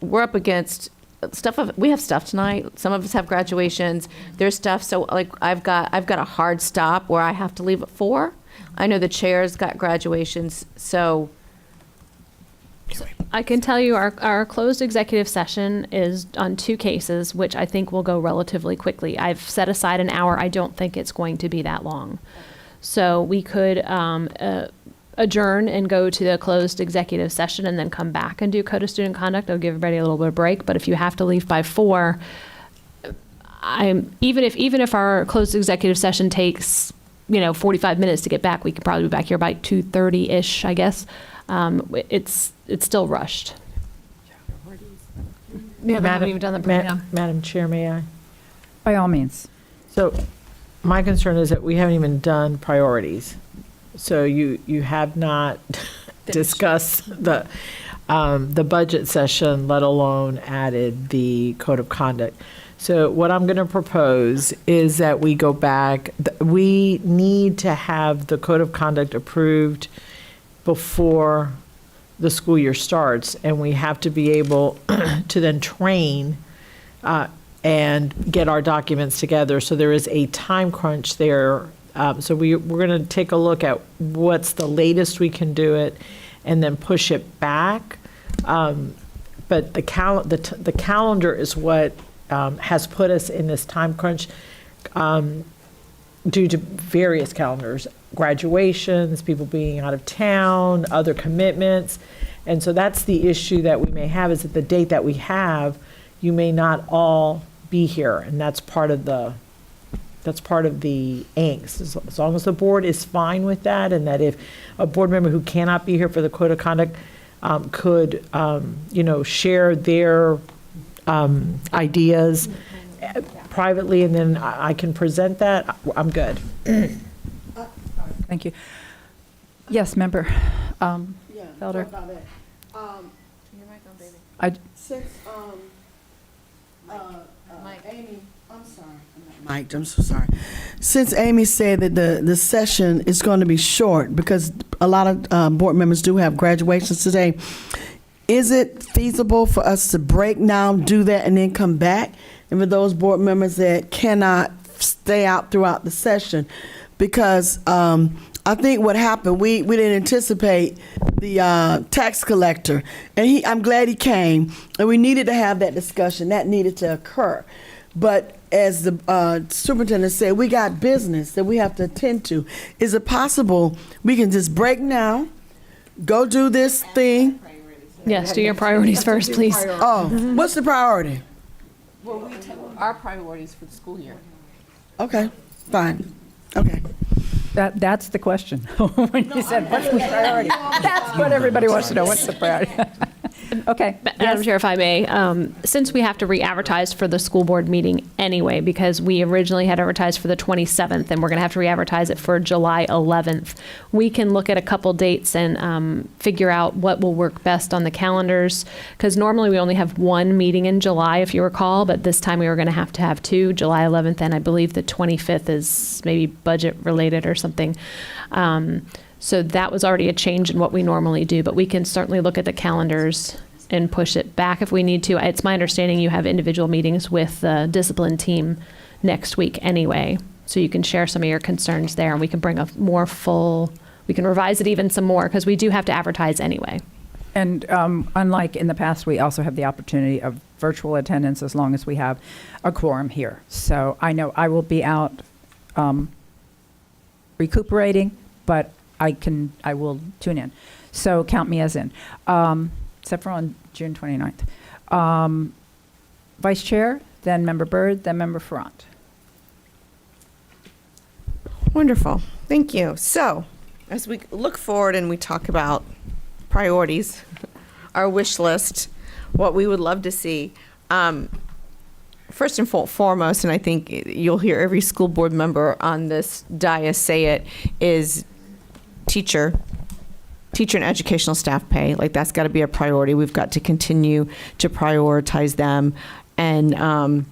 we're up against we have stuff tonight. Some of us have graduations. There's stuff. So like I've got a hard stop where I have to leave at 4. I know the chair's got graduations. So I can tell you our closed executive session is on 2 cases, which I think will go relatively quickly. I've set aside an hour. I don't think it's going to be that long. So we could adjourn and go to the closed executive session and then come back and do Code of Student Conduct. I'll give everybody a little bit of break, but if you have to leave by 4, even if our closed executive session takes 45 minutes to get back, we could probably be back here by 2:30-ish, I guess. It's still rushed. Yeah, haven't even done the Madam Chair, may I? By all means. So my concern is that we haven't even done priorities. So you have not discussed the budget session, let alone added the code of conduct. So what I'm going to propose is that we go back. We need to have the code of conduct approved before the school year starts, and we have to be able to then train and get our documents together. So there is a time crunch there. So we're going to take a look at what's the latest we can do it and then push it back. But the calendar is what has put us in this time crunch due to various calendars, graduations, people being out of town, other commitments. And so that's the issue that we may have, is that the date that we have, you may not all be here. And that's part of the angst. As long as the board is fine with that, and that if a board member who cannot be here for the code of conduct could, share their ideas privately, and then I can present that, I'm good. Thank you. Yes, member Felder. Since Amy, I'm sorry. Mike, I'm so sorry. Since Amy said that the session is going to be short because a lot of board members do have graduations today, is it feasible for us to break now, do that, and then come back? And for those board members that cannot stay out throughout the session, because I think what happened, we didn't anticipate the tax collector, and I'm glad he came, and we needed to have that discussion. That needed to occur. But as the superintendent said, we got business that we have to attend to. Is it possible we can just break now, go do this thing? Yes, do your priorities first, please. Oh, what's the priority? well, our priorities for the school year. Okay, fine. Okay. That's the question. When you said, what's the priority? That's what everybody wants to know, what's the priority? Okay. Madam Chair, if I may, since we have to re-advertise for the school board meeting anyway, because we originally had advertised for the 27th, and we're going to have to re-advertise it for July 11th, we can look at a couple dates and figure out what will work best on the calendars, because normally we only have one meeting in July, if you recall, but this time we were going to have two, July 11th, and I believe the 25th is maybe budget-related or something. So that was already a change in what we normally do, but we can certainly look at the calendars and push it back if we need to. It's my understanding you have individual meetings with the discipline team next week anyway, so you can share some of your concerns there, and we can bring a more full, we can revise it even some more, because we do have to advertise anyway. And unlike in the past, we also have the opportunity of virtual attendance as long as we have a quorum here. So I know I will be out recuperating, but I will tune in. So count me as in, except for on June 29th. Vice Chair, then Member Byrd, then Member Ferrant. Wonderful. Thank you. So, as we look forward and we talk about priorities, our wish list, what we would love to see, first and foremost, and I think you'll hear every school board member on this dais say it, is teacher and educational staff pay. Like, that's got to be a priority. We've got to continue to prioritize them and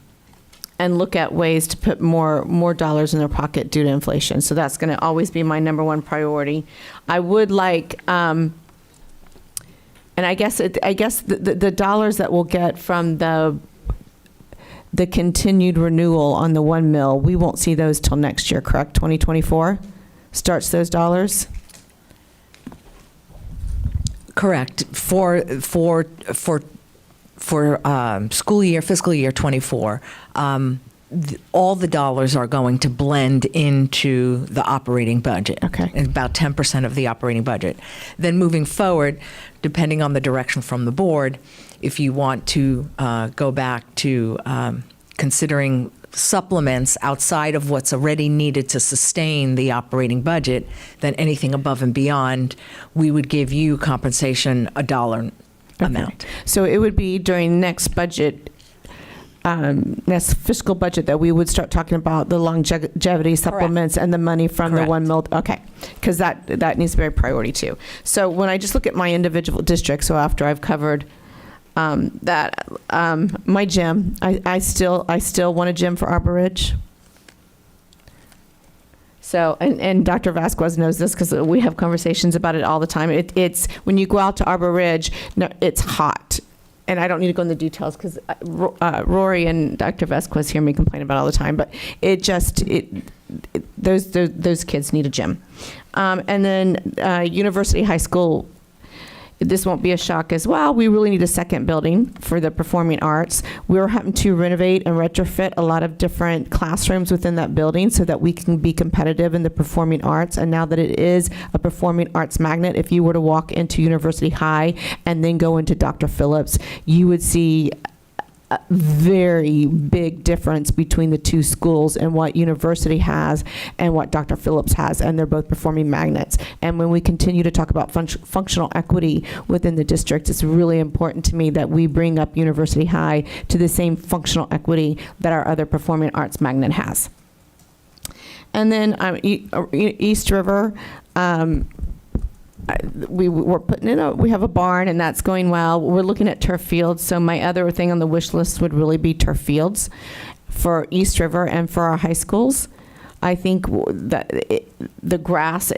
look at ways to put more dollars in their pocket due to inflation. So that's going to always be my number one priority. I would like, and I guess the dollars that we'll get from the continued renewal on the 1 mil, we won't see those till next year, correct? 2024 starts those dollars? Correct. For school year, fiscal year 24, all the dollars are going to blend into the operating budget. Okay. About 10% of the operating budget. Then moving forward, depending on the direction from the board, if you want to go back to considering supplements outside of what's already needed to sustain the operating budget, then anything above and beyond, we would give you compensation a dollar amount. So it would be during next budget, next fiscal budget, that we would start talking about the longevity supplements and the money from the 1 mil. Okay, because that needs to be a priority too. So when I just look at my individual district, so after I've covered my gym, I still want a gym for Arbor Ridge. So, and Dr. Vasquez knows this because we have conversations about it all the time. It's when you go out to Arbor Ridge, it's hot. And I don't need to go into the details because Rory and Dr. Vasquez hear me complain about it all the time. But those kids need a gym. And then University High School, this won't be a shock as well. We really need a second building for the performing arts. We're having to renovate and retrofit a lot of different classrooms within that building so that we can be competitive in the performing arts. And now that it is a performing arts magnet, if you were to walk into University High and then go into Dr. Phillips, you would see a very big difference between the two schools and what University has and what Dr. Phillips has, and they're both performing magnets. And when we continue to talk about functional equity within the district, it's really important to me that we bring up University High to the same functional equity that our other performing arts magnet has. And then East River, we're putting in we have a barn and that's going well. We're looking at turf fields. So my other thing on the wish list would really be turf fields for East River and for our high schools. I think that the grass,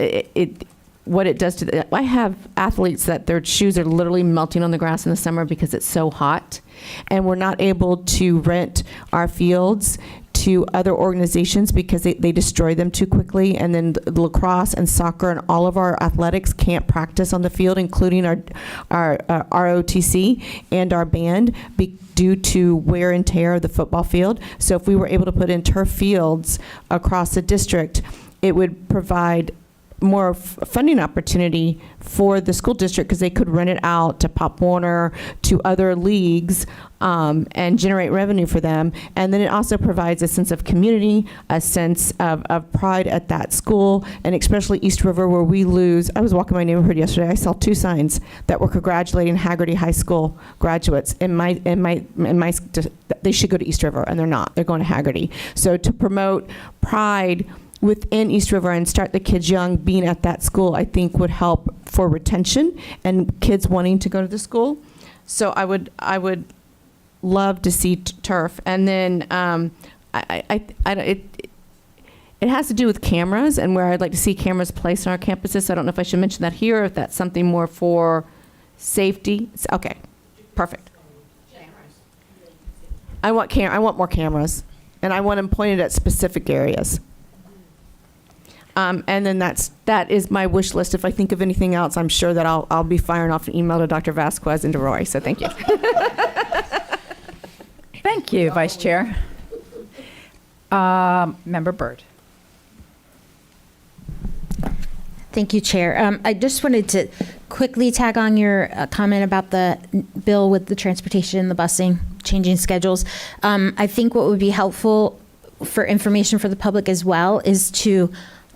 what it does to I have athletes that their shoes are literally melting on the grass in the summer because it's so hot, and we're not able to rent our fields to other organizations because they destroy them too quickly. And then lacrosse and soccer and all of our athletics can't practice on the field, including our ROTC and our band, due to wear and tear of the football field. So if we were able to put in turf fields across the district, it would provide funding opportunity for the school district, because they could rent it out to Pop Warner, to other leagues, and generate revenue for them. And then it also provides a sense of community, a sense of pride at that school, and especially East River, where we lose. I was walking my neighborhood yesterday. I saw 2 signs that were congratulating Haggerty High School graduates. They should go to East River, and they're not. They're going to Haggerty. So to promote pride within East River and start the kids young being at that school, I think would help for retention and kids wanting to go to the school. So I would love to see turf. And then it has to do with cameras and where I'd like to see cameras placed on our campuses. So I don't know if I should mention that here or if that's something more for safety. Okay, perfect. I want more cameras, and I want them pointed at specific areas. And then that is my wish list. If I think of anything else, I'm sure that I'll be firing off an email to Dr. Vasquez and to Roy. So thank you. Thank you, Vice Chair. Member Byrd. Thank you, Chair. I just wanted to quickly tag on your comment about the bill with the transportation, the busing, changing schedules. I think what would be helpful for information for the public as well is to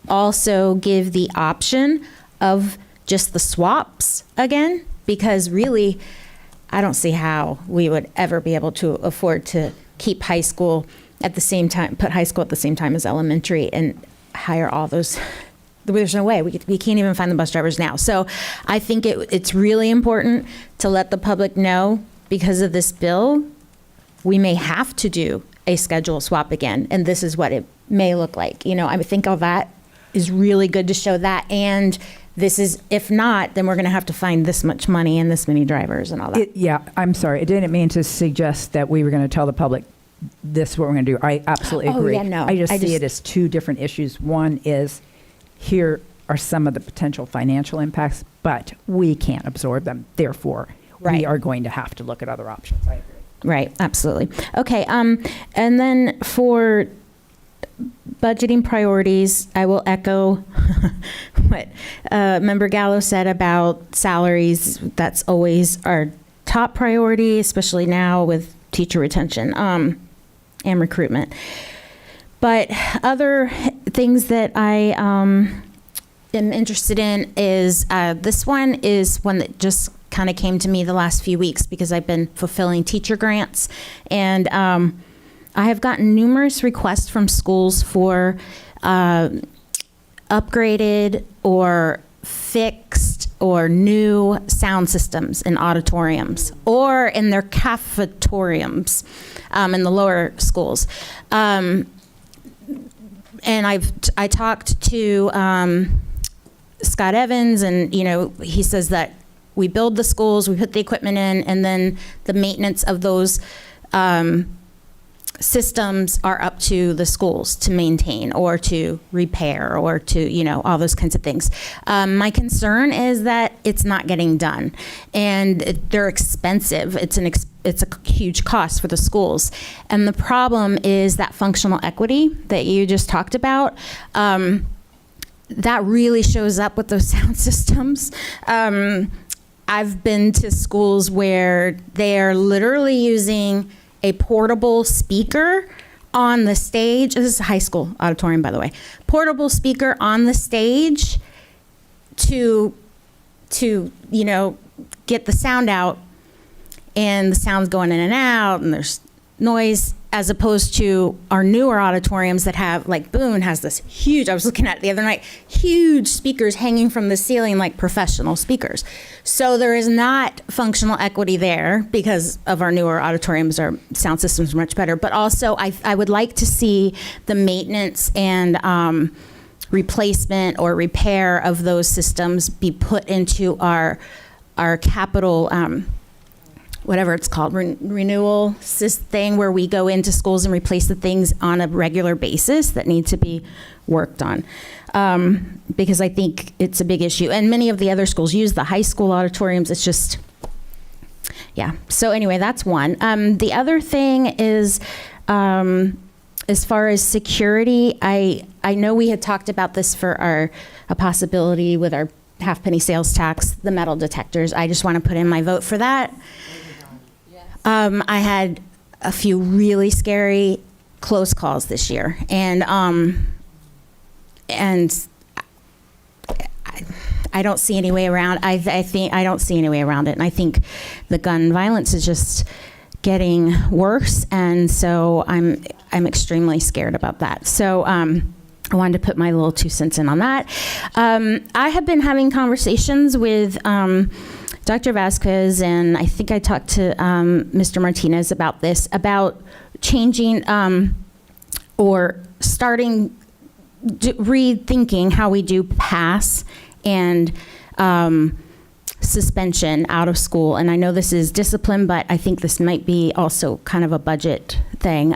also give the option of just the swaps again, because really, I don't see how we would ever be able to afford to keep high school at the same time, put high school at the same time as elementary and hire all those. There's no way. We can't even find the bus drivers now. So I think it's really important to let the public know, because of this bill, we may have to do a schedule swap again, and this is what it may look like. I think all that is really good to show that, and this is, if not, then we're going to have to find this much money and this many drivers and all that. Yeah, I'm sorry. I didn't mean to suggest that we were going to tell the public this is what we're going to do. I absolutely agree. Yeah, no. I just see it as 2 different issues. One is, here are some of the potential financial impacts, but we can't absorb them. Therefore, we are going to have to look at other options. I agree. Right, absolutely. Okay, and then for budgeting priorities, I will echo what Member Gallo said about salaries. That's always our top priority, especially now with teacher retention and recruitment. But other things that I am interested in is this one is one that just kind of came to me the last few weeks because I've been fulfilling teacher grants, and I have gotten numerous requests from schools for upgraded or fixed or new sound systems in auditoriums or in their cafetoriums in the lower schools. And I talked to Scott Evans, and he says that we build the schools, we put the equipment in, and then the maintenance of those systems are up to the schools to maintain or to repair or to, all those kinds of things. My concern is that it's not getting done, and they're expensive. It's a huge cost for the schools. And the problem is that functional equity that you just talked about, that really shows up with those sound systems. I've been to schools where they are literally using a portable speaker on the stage. This is a high school auditorium, by the way. Portable speaker on the stage to get the sound out, and the sound's going in and out, and there's noise, as opposed to our newer auditoriums that have, like Boone has this huge, I was looking at it the other night, huge speakers hanging from the ceiling like professional speakers. So there is not functional equity there because of our newer auditoriums. Our sound systems are much better. But also I would like to see the maintenance and replacement or repair of those systems be put into our capital whatever it's called, renewal thing, where we go into schools and replace the things on a regular basis that need to be worked on. Because I think it's a big issue. And many of the other schools use the high school auditoriums. It's just, yeah. So anyway, that's one. The other thing is, as far as security, I I know we had talked about this for a possibility with our half-penny sales tax, the metal detectors. I just want to put in my vote for that. I had a few really scary close calls this year, and I don't see any way around. I think I don't see any way around it, and I think the gun violence is just getting worse, and so I'm extremely scared about that. So I wanted to put my little 2 cents in on that. I have been having conversations with Dr. Vasquez, and I think I talked to Mr. Martinez about this, about changing or starting rethinking how we do pass and suspension out of school. And I know this is discipline, but I think this might be also kind of a budget thing.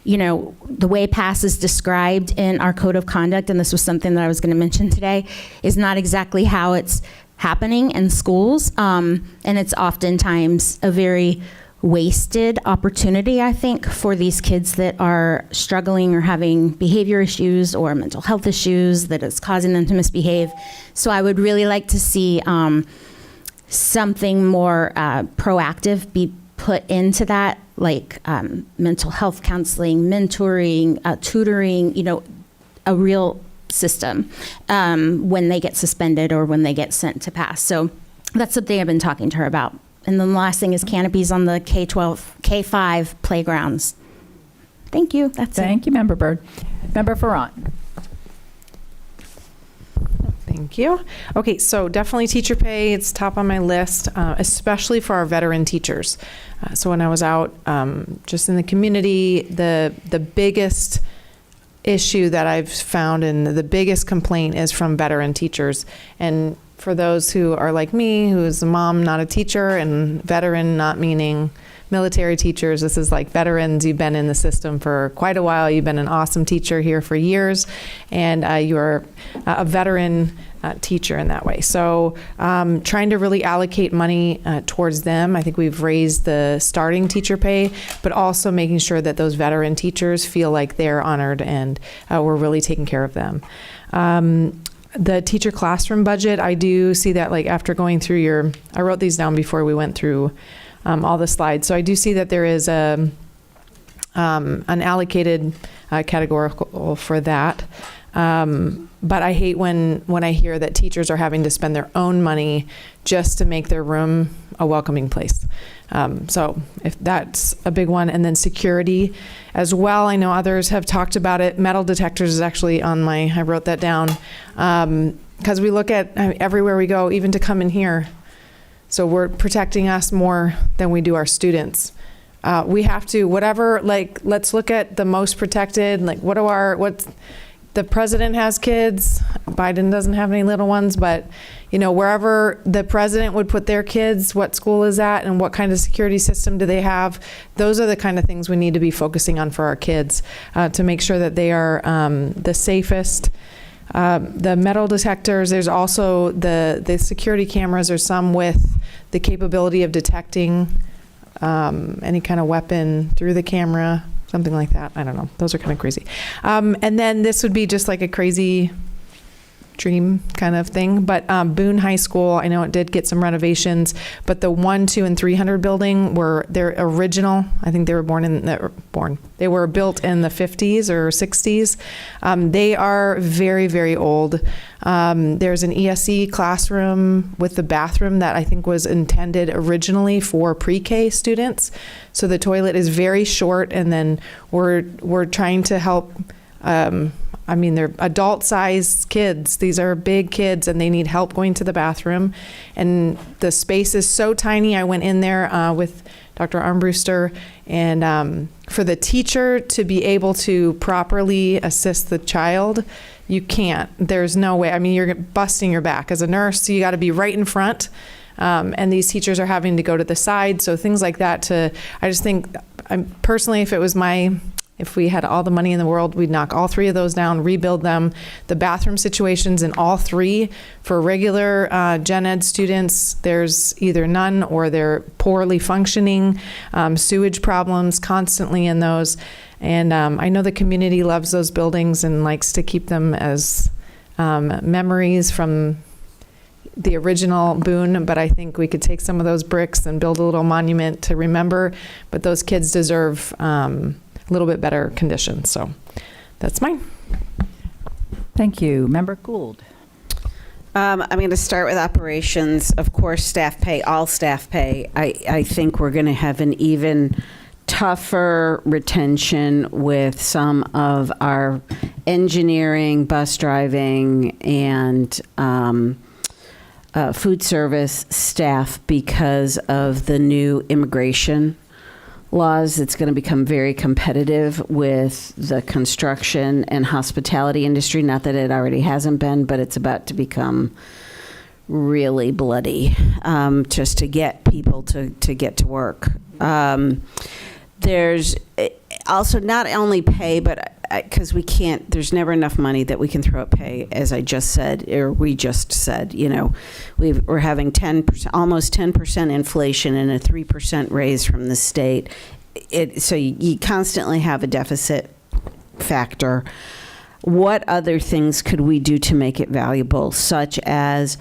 You know, the way pass is described in our code of conduct, and this was something that I was going to mention today, is not exactly how it's happening in schools. And it's oftentimes a very wasted opportunity, I think, for these kids that are struggling or having behavior issues or mental health issues that is causing them to misbehave. So I would really like to see something more proactive be put into that, like mental health counseling, mentoring, tutoring, you know, a real system when they get suspended or when they get sent to pass. So that's something I've been talking to her about. And then the last thing is canopies on the K-12, K-5 playgrounds. Thank you. That's it. Thank you, Member Byrd. Member Farran. Thank you. Okay, so definitely teacher pay. It's top on my list, especially for our veteran teachers. So when I was out just in the community, the biggest issue that I've found and the biggest complaint is from veteran teachers. And for those who are like me, who's a mom, not a teacher, and veteran not meaning military teachers, this is like veterans. You've been in the system for quite a while. You've been an awesome teacher here for years, and you're a veteran teacher in that way. So trying to really allocate money towards them. I think we've raised the starting teacher pay, but also making sure that those veteran teachers feel like they're honored and we're really taking care of them. The teacher classroom budget, I do see that, like, after going through I wrote these down before we went through all the slides. So I do see that there is an allocated categorical for that. But I hate when I hear that teachers are having to spend their own money just to make their room a welcoming place. So if that's a big one. And then security as well. I know others have talked about it. Metal detectors is actually I wrote that down. Because we look at everywhere we go, even to come in here. So we're protecting us more than we do our students. We have to, let's look at the most protected, the president has kids. Biden doesn't have any little ones, but wherever the president would put their kids, what school is that and what kind of security system do they have? Those are the kind of things we need to be focusing on for our kids to make sure that they are the safest. The metal detectors, there's also the security cameras, or some with the capability of detecting any kind of weapon through the camera. Something like that. I don't know. Those are kind of crazy. And then this would be just like a crazy dream kind of thing. But Boone High School, I know it did get some renovations, but the 1, 2, and 300 building were their original. I think they were They were built in the 50s or 60s. They are very, very old. There's an ESE classroom with the bathroom that I think was intended originally for pre-K students. So the toilet is very short, and then we're trying to help. They're adult-sized kids. These are big kids, and they need help going to the bathroom. And the space is so tiny. I went in there with Dr. Armbruster, and for the teacher to be able to properly assist the child, you can't. There's no way. You're busting your back. As a nurse, so you got to be right in front. And these teachers are having to go to the side. So things like that I just think, personally, if we had all the money in the world, we'd knock all 3 of those down, rebuild them. The bathroom situations in all 3 for regular gen ed students, there's either none or they're poorly functioning, sewage problems constantly in those. And I know the community loves those buildings and likes to keep them as memories from the original Boone, but I think we could take some of those bricks and build a little monument to remember, but those kids deserve a little bit better conditions. So that's mine. Thank you. Member Gould. I'm going to start with operations. Of course, staff pay, all staff pay. I think we're going to have an even tougher retention with some of our engineering, bus driving, and food service staff because of the new immigration laws. It's going to become very competitive with the construction and hospitality industry. Not that it already hasn't been, but it's about to become really bloody just to get people to get to work. There's also not only pay, but because we can't, there's never enough money that we can throw at pay, as I just said, or we just said, you know, we're having 10%, almost 10% inflation and a 3% raise from the state. So you constantly have a deficit factor. What other things could we do to make it valuable, such as,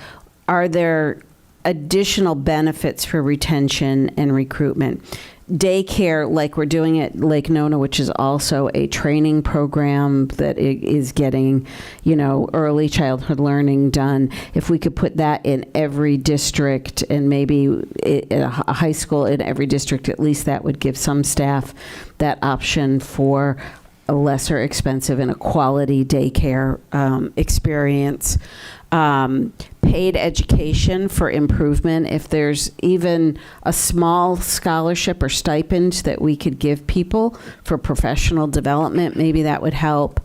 are there additional benefits for retention and recruitment? Daycare, like we're doing at Lake Nona, which is also a training program that is getting, you know, early childhood learning done. If we could put that in every district, and maybe in a high school in every district, at least that would give some staff that option for a lesser expensive and a quality daycare experience. Paid education for improvement. If there's even a small scholarship or stipend that we could give people for professional development, maybe that would help.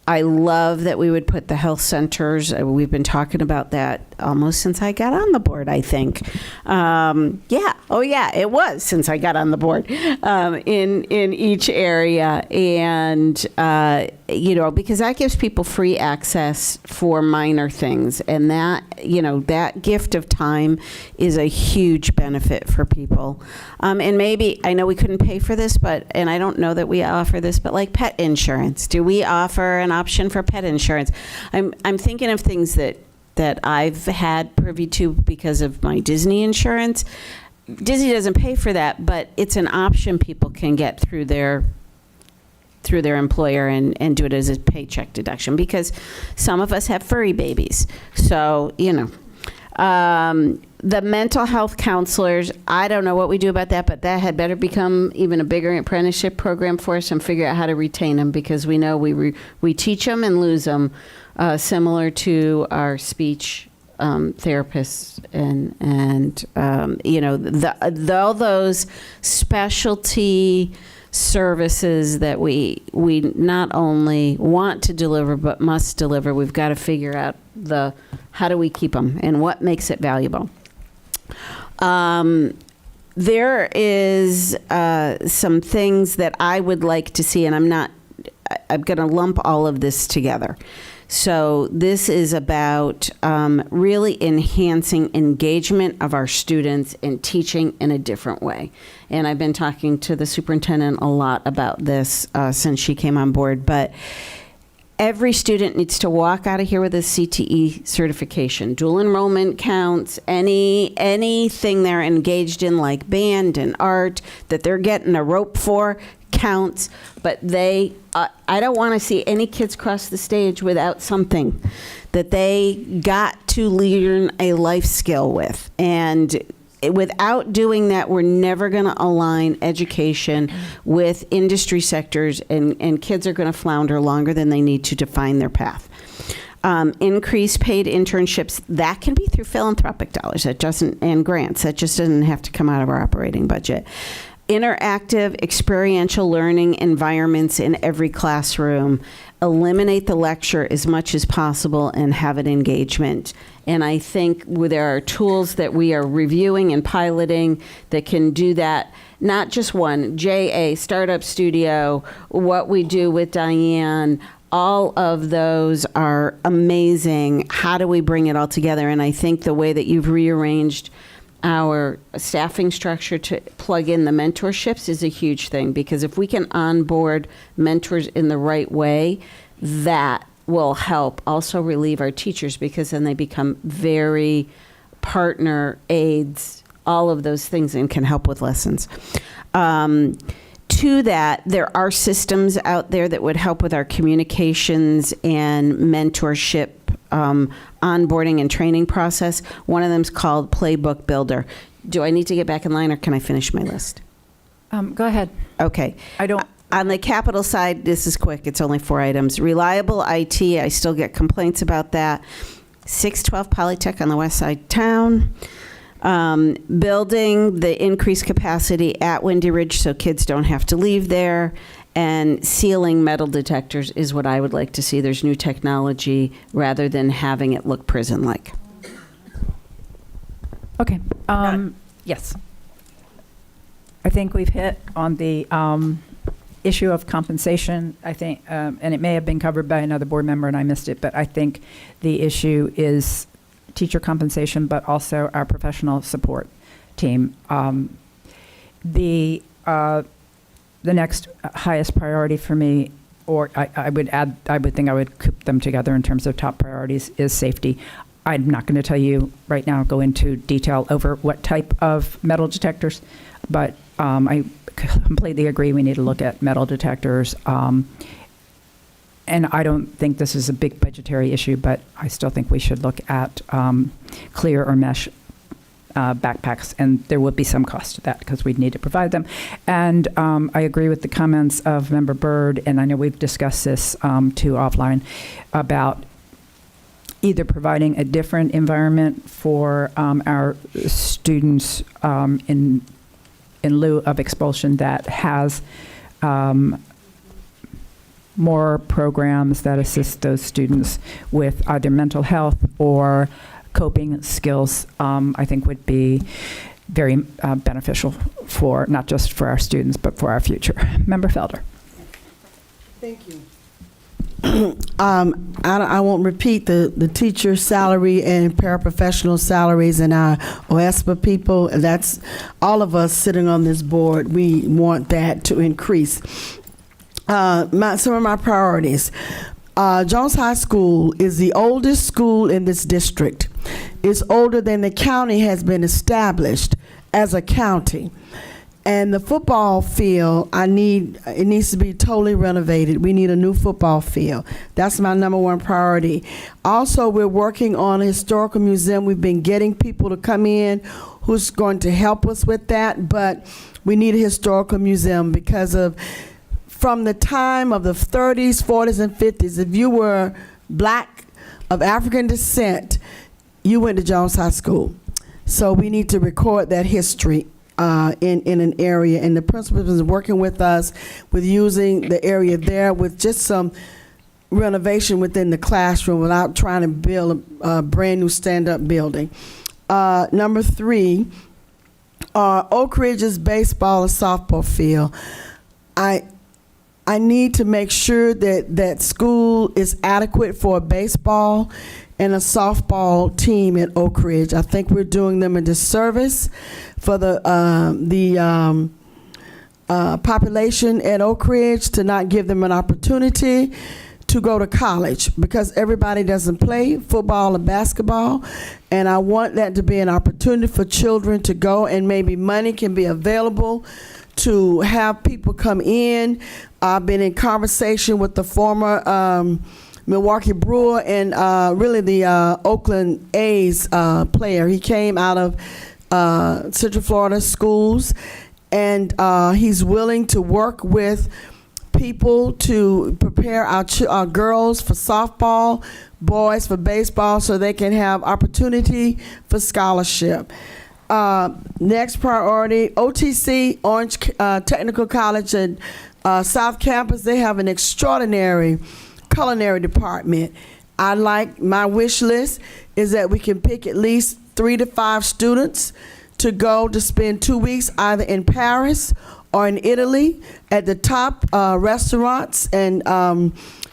I love that we would put the health centers. We've been talking about that almost since I got on the board, I think. It was since I got on the board in each area. And, because that gives people free access for minor things. And that, that gift of time is a huge benefit for people. And maybe, I know we couldn't pay for this, and I don't know that we offer this, but like pet insurance. Do we offer an option for pet insurance? I'm thinking of things that I've had privy to because of my Disney insurance. Disney doesn't pay for that, but it's an option people can get through their employer and do it as a paycheck deduction, because some of us have furry babies. So, the mental health counselors, I don't know what we do about that, but that had better become even a bigger apprenticeship program for us and figure out how to retain them, because we know we teach them and lose them, similar to our speech therapists and all those specialty services that we not only want to deliver but must deliver. We've got to figure out how do we keep them and what makes it valuable. There is some things that I would like to see, and I'm going to lump all of this together. So this is about really enhancing engagement of our students and teaching in a different way. And I've been talking to the superintendent a lot about this since she came on board. But every student needs to walk out of here with a CTE certification. Dual enrollment counts. Anything they're engaged in, like band and art, that they're getting a rope for, counts. But I don't want to see any kids cross the stage without something that they got to learn a life skill with. And without doing that, we're never going to align education with industry sectors, and kids are going to flounder longer than they need to define their path. Increased paid internships, that can be through philanthropic dollars, and grants. That just doesn't have to come out of our operating budget. Interactive, experiential learning environments in every classroom. Eliminate the lecture as much as possible and have an engagement. And I think there are tools that we are reviewing and piloting that can do that. Not just one, JA, Startup Studio, what we do with Diane, all of those are amazing. How do we bring it all together? And I think the way that you've rearranged our staffing structure to plug in the mentorships is a huge thing, because if we can onboard mentors in the right way, that will help also relieve our teachers, because then they become very partner aides, all of those things, and can help with lessons. To that, there are systems out there that would help with our communications and mentorship onboarding and training process. One of them is called Playbook Builder. Do I need to get back in line, or can I finish my list? Go ahead. Okay. I don't. On the capital side, this is quick. It's only 4 items. Reliable IT, I still get complaints about that. 612 Polytech on the west side of town. Building the increased capacity at Windy Ridge so kids don't have to leave there. And sealing metal detectors is what I would like to see. There's new technology rather than having it look prison-like. Okay. Yes. I think we've hit on the issue of compensation, I think, and it may have been covered by another board member and I missed it, but I think the issue is teacher compensation, but also our professional support team. The next highest priority for me, or I would think I would group them together in terms of top priorities, is safety. I'm not going to tell you right now, go into detail over what type of metal detectors, but I completely agree we need to look at metal detectors. And I don't think this is a big budgetary issue, but I still think we should look at clear or mesh backpacks, and there would be some cost to that because we'd need to provide them. And I agree with the comments of Member Byrd, and I know we've discussed this too offline, about either providing a different environment for our students in lieu of expulsion that has more programs that assist those students with either mental health or coping skills, I think would be very beneficial for not just for our students, but for our future. Member Felder. Thank you. I won't repeat the teacher salary and paraprofessional salaries and our OSPA people. That's all of us sitting on this board. We want that to increase. Some of my priorities. Jones High School is the oldest school in this district. It's older than the county has been established as a county. And the football field, it needs to be totally renovated. We need a new football field. That's my number one priority. Also, we're working on a historical museum. We've been getting people to come in who's going to help us with that, but we need a historical museum because from the time of the 30s, 40s, and 50s, if you were black of African descent, you went to Jones High School. So we need to record that history in an area, and the principal is working with us with using the area there with just some renovation within the classroom without trying to build a brand new stand-up building. Number 3, Oak Ridge's baseball and softball field. I need to make sure that school is adequate for baseball and a softball team at Oak Ridge. I think we're doing them a disservice for the population at Oak Ridge to not give them an opportunity to go to college, because everybody doesn't play football or basketball, and I want that to be an opportunity for children to go, and maybe money can be available to have people come in. I've been in conversation with the former Milwaukee Brewer and really the Oakland A's player. He came out of Central Florida schools, and he's willing to work with people to prepare our girls for softball, boys for baseball, so they can have opportunity for scholarship. Next priority, OTC, Orange Technical College and South Campus, they have an extraordinary culinary department. My wish list is that we can pick at least 3 to 5 students to go to spend 2 weeks either in Paris or in Italy at the top restaurants and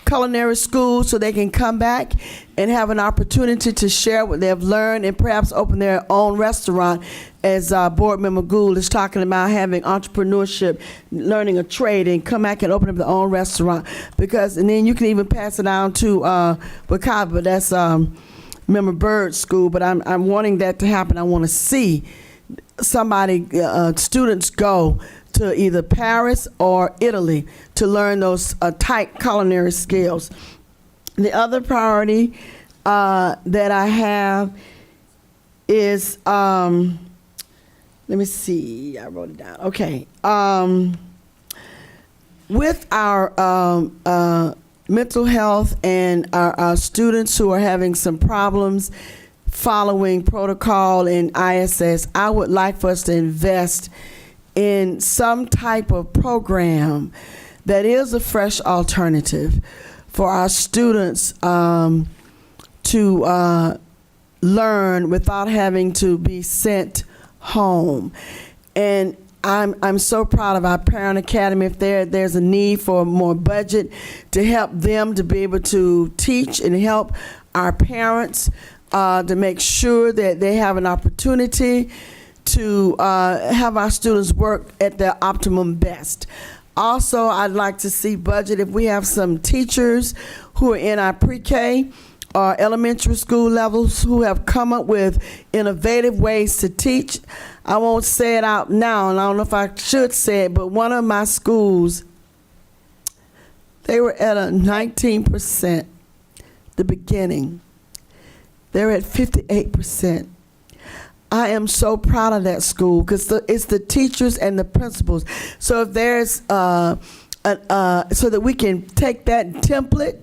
culinary schools, so they can come back and have an opportunity to share what they've learned and perhaps open their own restaurant as Board Member Gould is talking about, having entrepreneurship, learning a trade, and come back and open up their own restaurant. And then you can even pass it down to Wakava, but that's Member Bird School. But I'm wanting that to happen. I want to see students go to either Paris or Italy to learn those tight culinary skills. The other priority that I have is, let me see, I wrote it down. Okay. With our mental health and our students who are having some problems following protocol in ISS, I would like for us to invest in some type of program that is a fresh alternative for our students to learn without having to be sent home. And I'm so proud of our Parent Academy. If there's a need for more budget to help them to be able to teach and help our parents to make sure that they have an opportunity to have our students work at their optimum best. Also, I'd like to see budget if we have some teachers who are in our pre-K or elementary school levels who have come up with innovative ways to teach. I won't say it out now, and I don't know if I should say it, but one of my schools, they were at a 19%, the beginning. They're at 58%. I am so proud of that school because it's the teachers and the principals. So if there's, so that we can take that template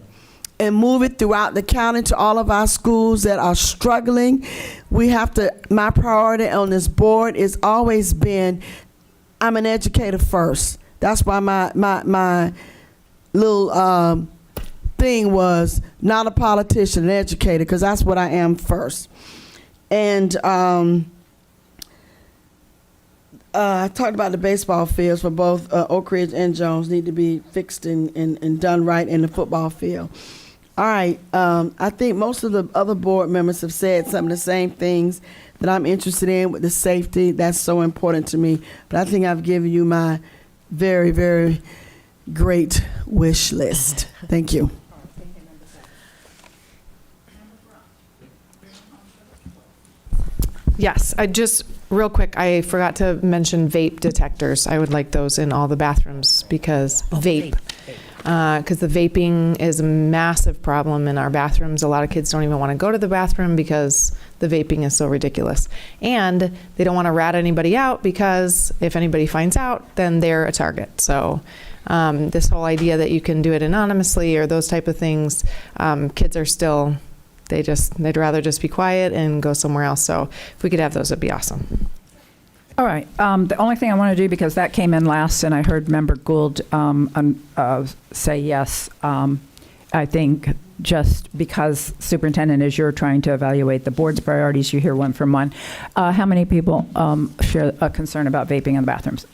and move it throughout the county to all of our schools that are struggling. We have to, my priority on this board has always been, I'm an educator first. That's why my little thing was not a politician, an educator, because that's what I am first. And I talked about the baseball fields for both Oak Ridge and Jones need to be fixed and done right in the football field. All right, I think most of the other board members have said some of the same things that I'm interested in with the safety. That's so important to me. But I think I've given you my very, very great wish list. Thank you. Yes, I just, real quick, I forgot to mention vape detectors. I would like those in all the bathrooms because the vaping is a massive problem in our bathrooms. A lot of kids don't even want to go to the bathroom because the vaping is so ridiculous. And they don't want to rat anybody out because if anybody finds out, then they're a target. So this whole idea that you can do it anonymously or those type of things, kids are still... they'd rather just be quiet and go somewhere else. So if we could have those, it'd be awesome. All right. The only thing I want to do, because that came in last and I heard Member Gould say yes, I think just because, Superintendent, as you're trying to evaluate the board's priorities, you hear one from one. How many people share a concern about vaping in the bathrooms?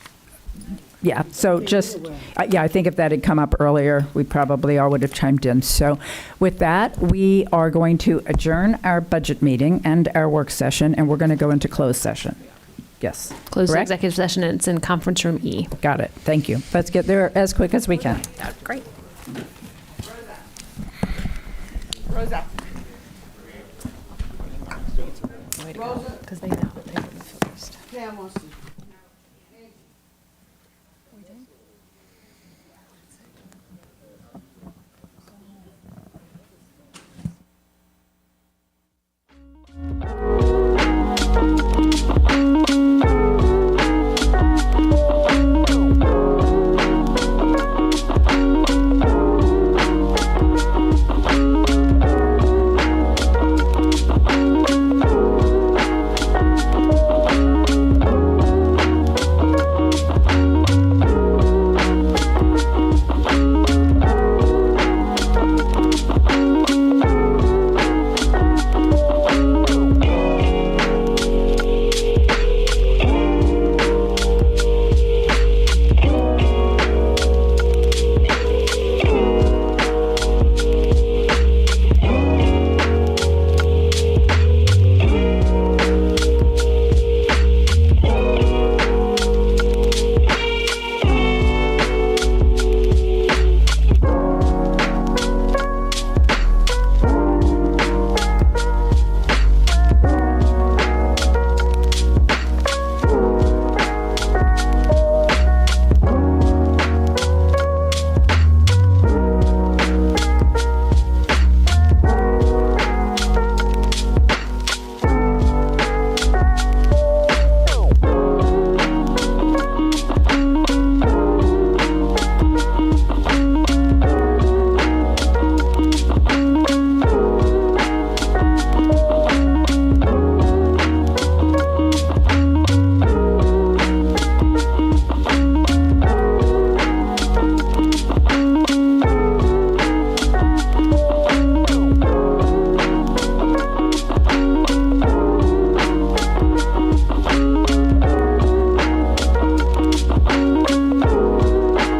Yeah, so just, I think if that had come up earlier, we probably all would have chimed in. So with that, we are going to adjourn our budget meeting and our work session, and we're going to go into closed session. Yes. Closed correct? executive session, and it's in conference room E. Got it. Thank you. Let's get there as quick as we can. Great. Rosa. Because they know. Pam wants to.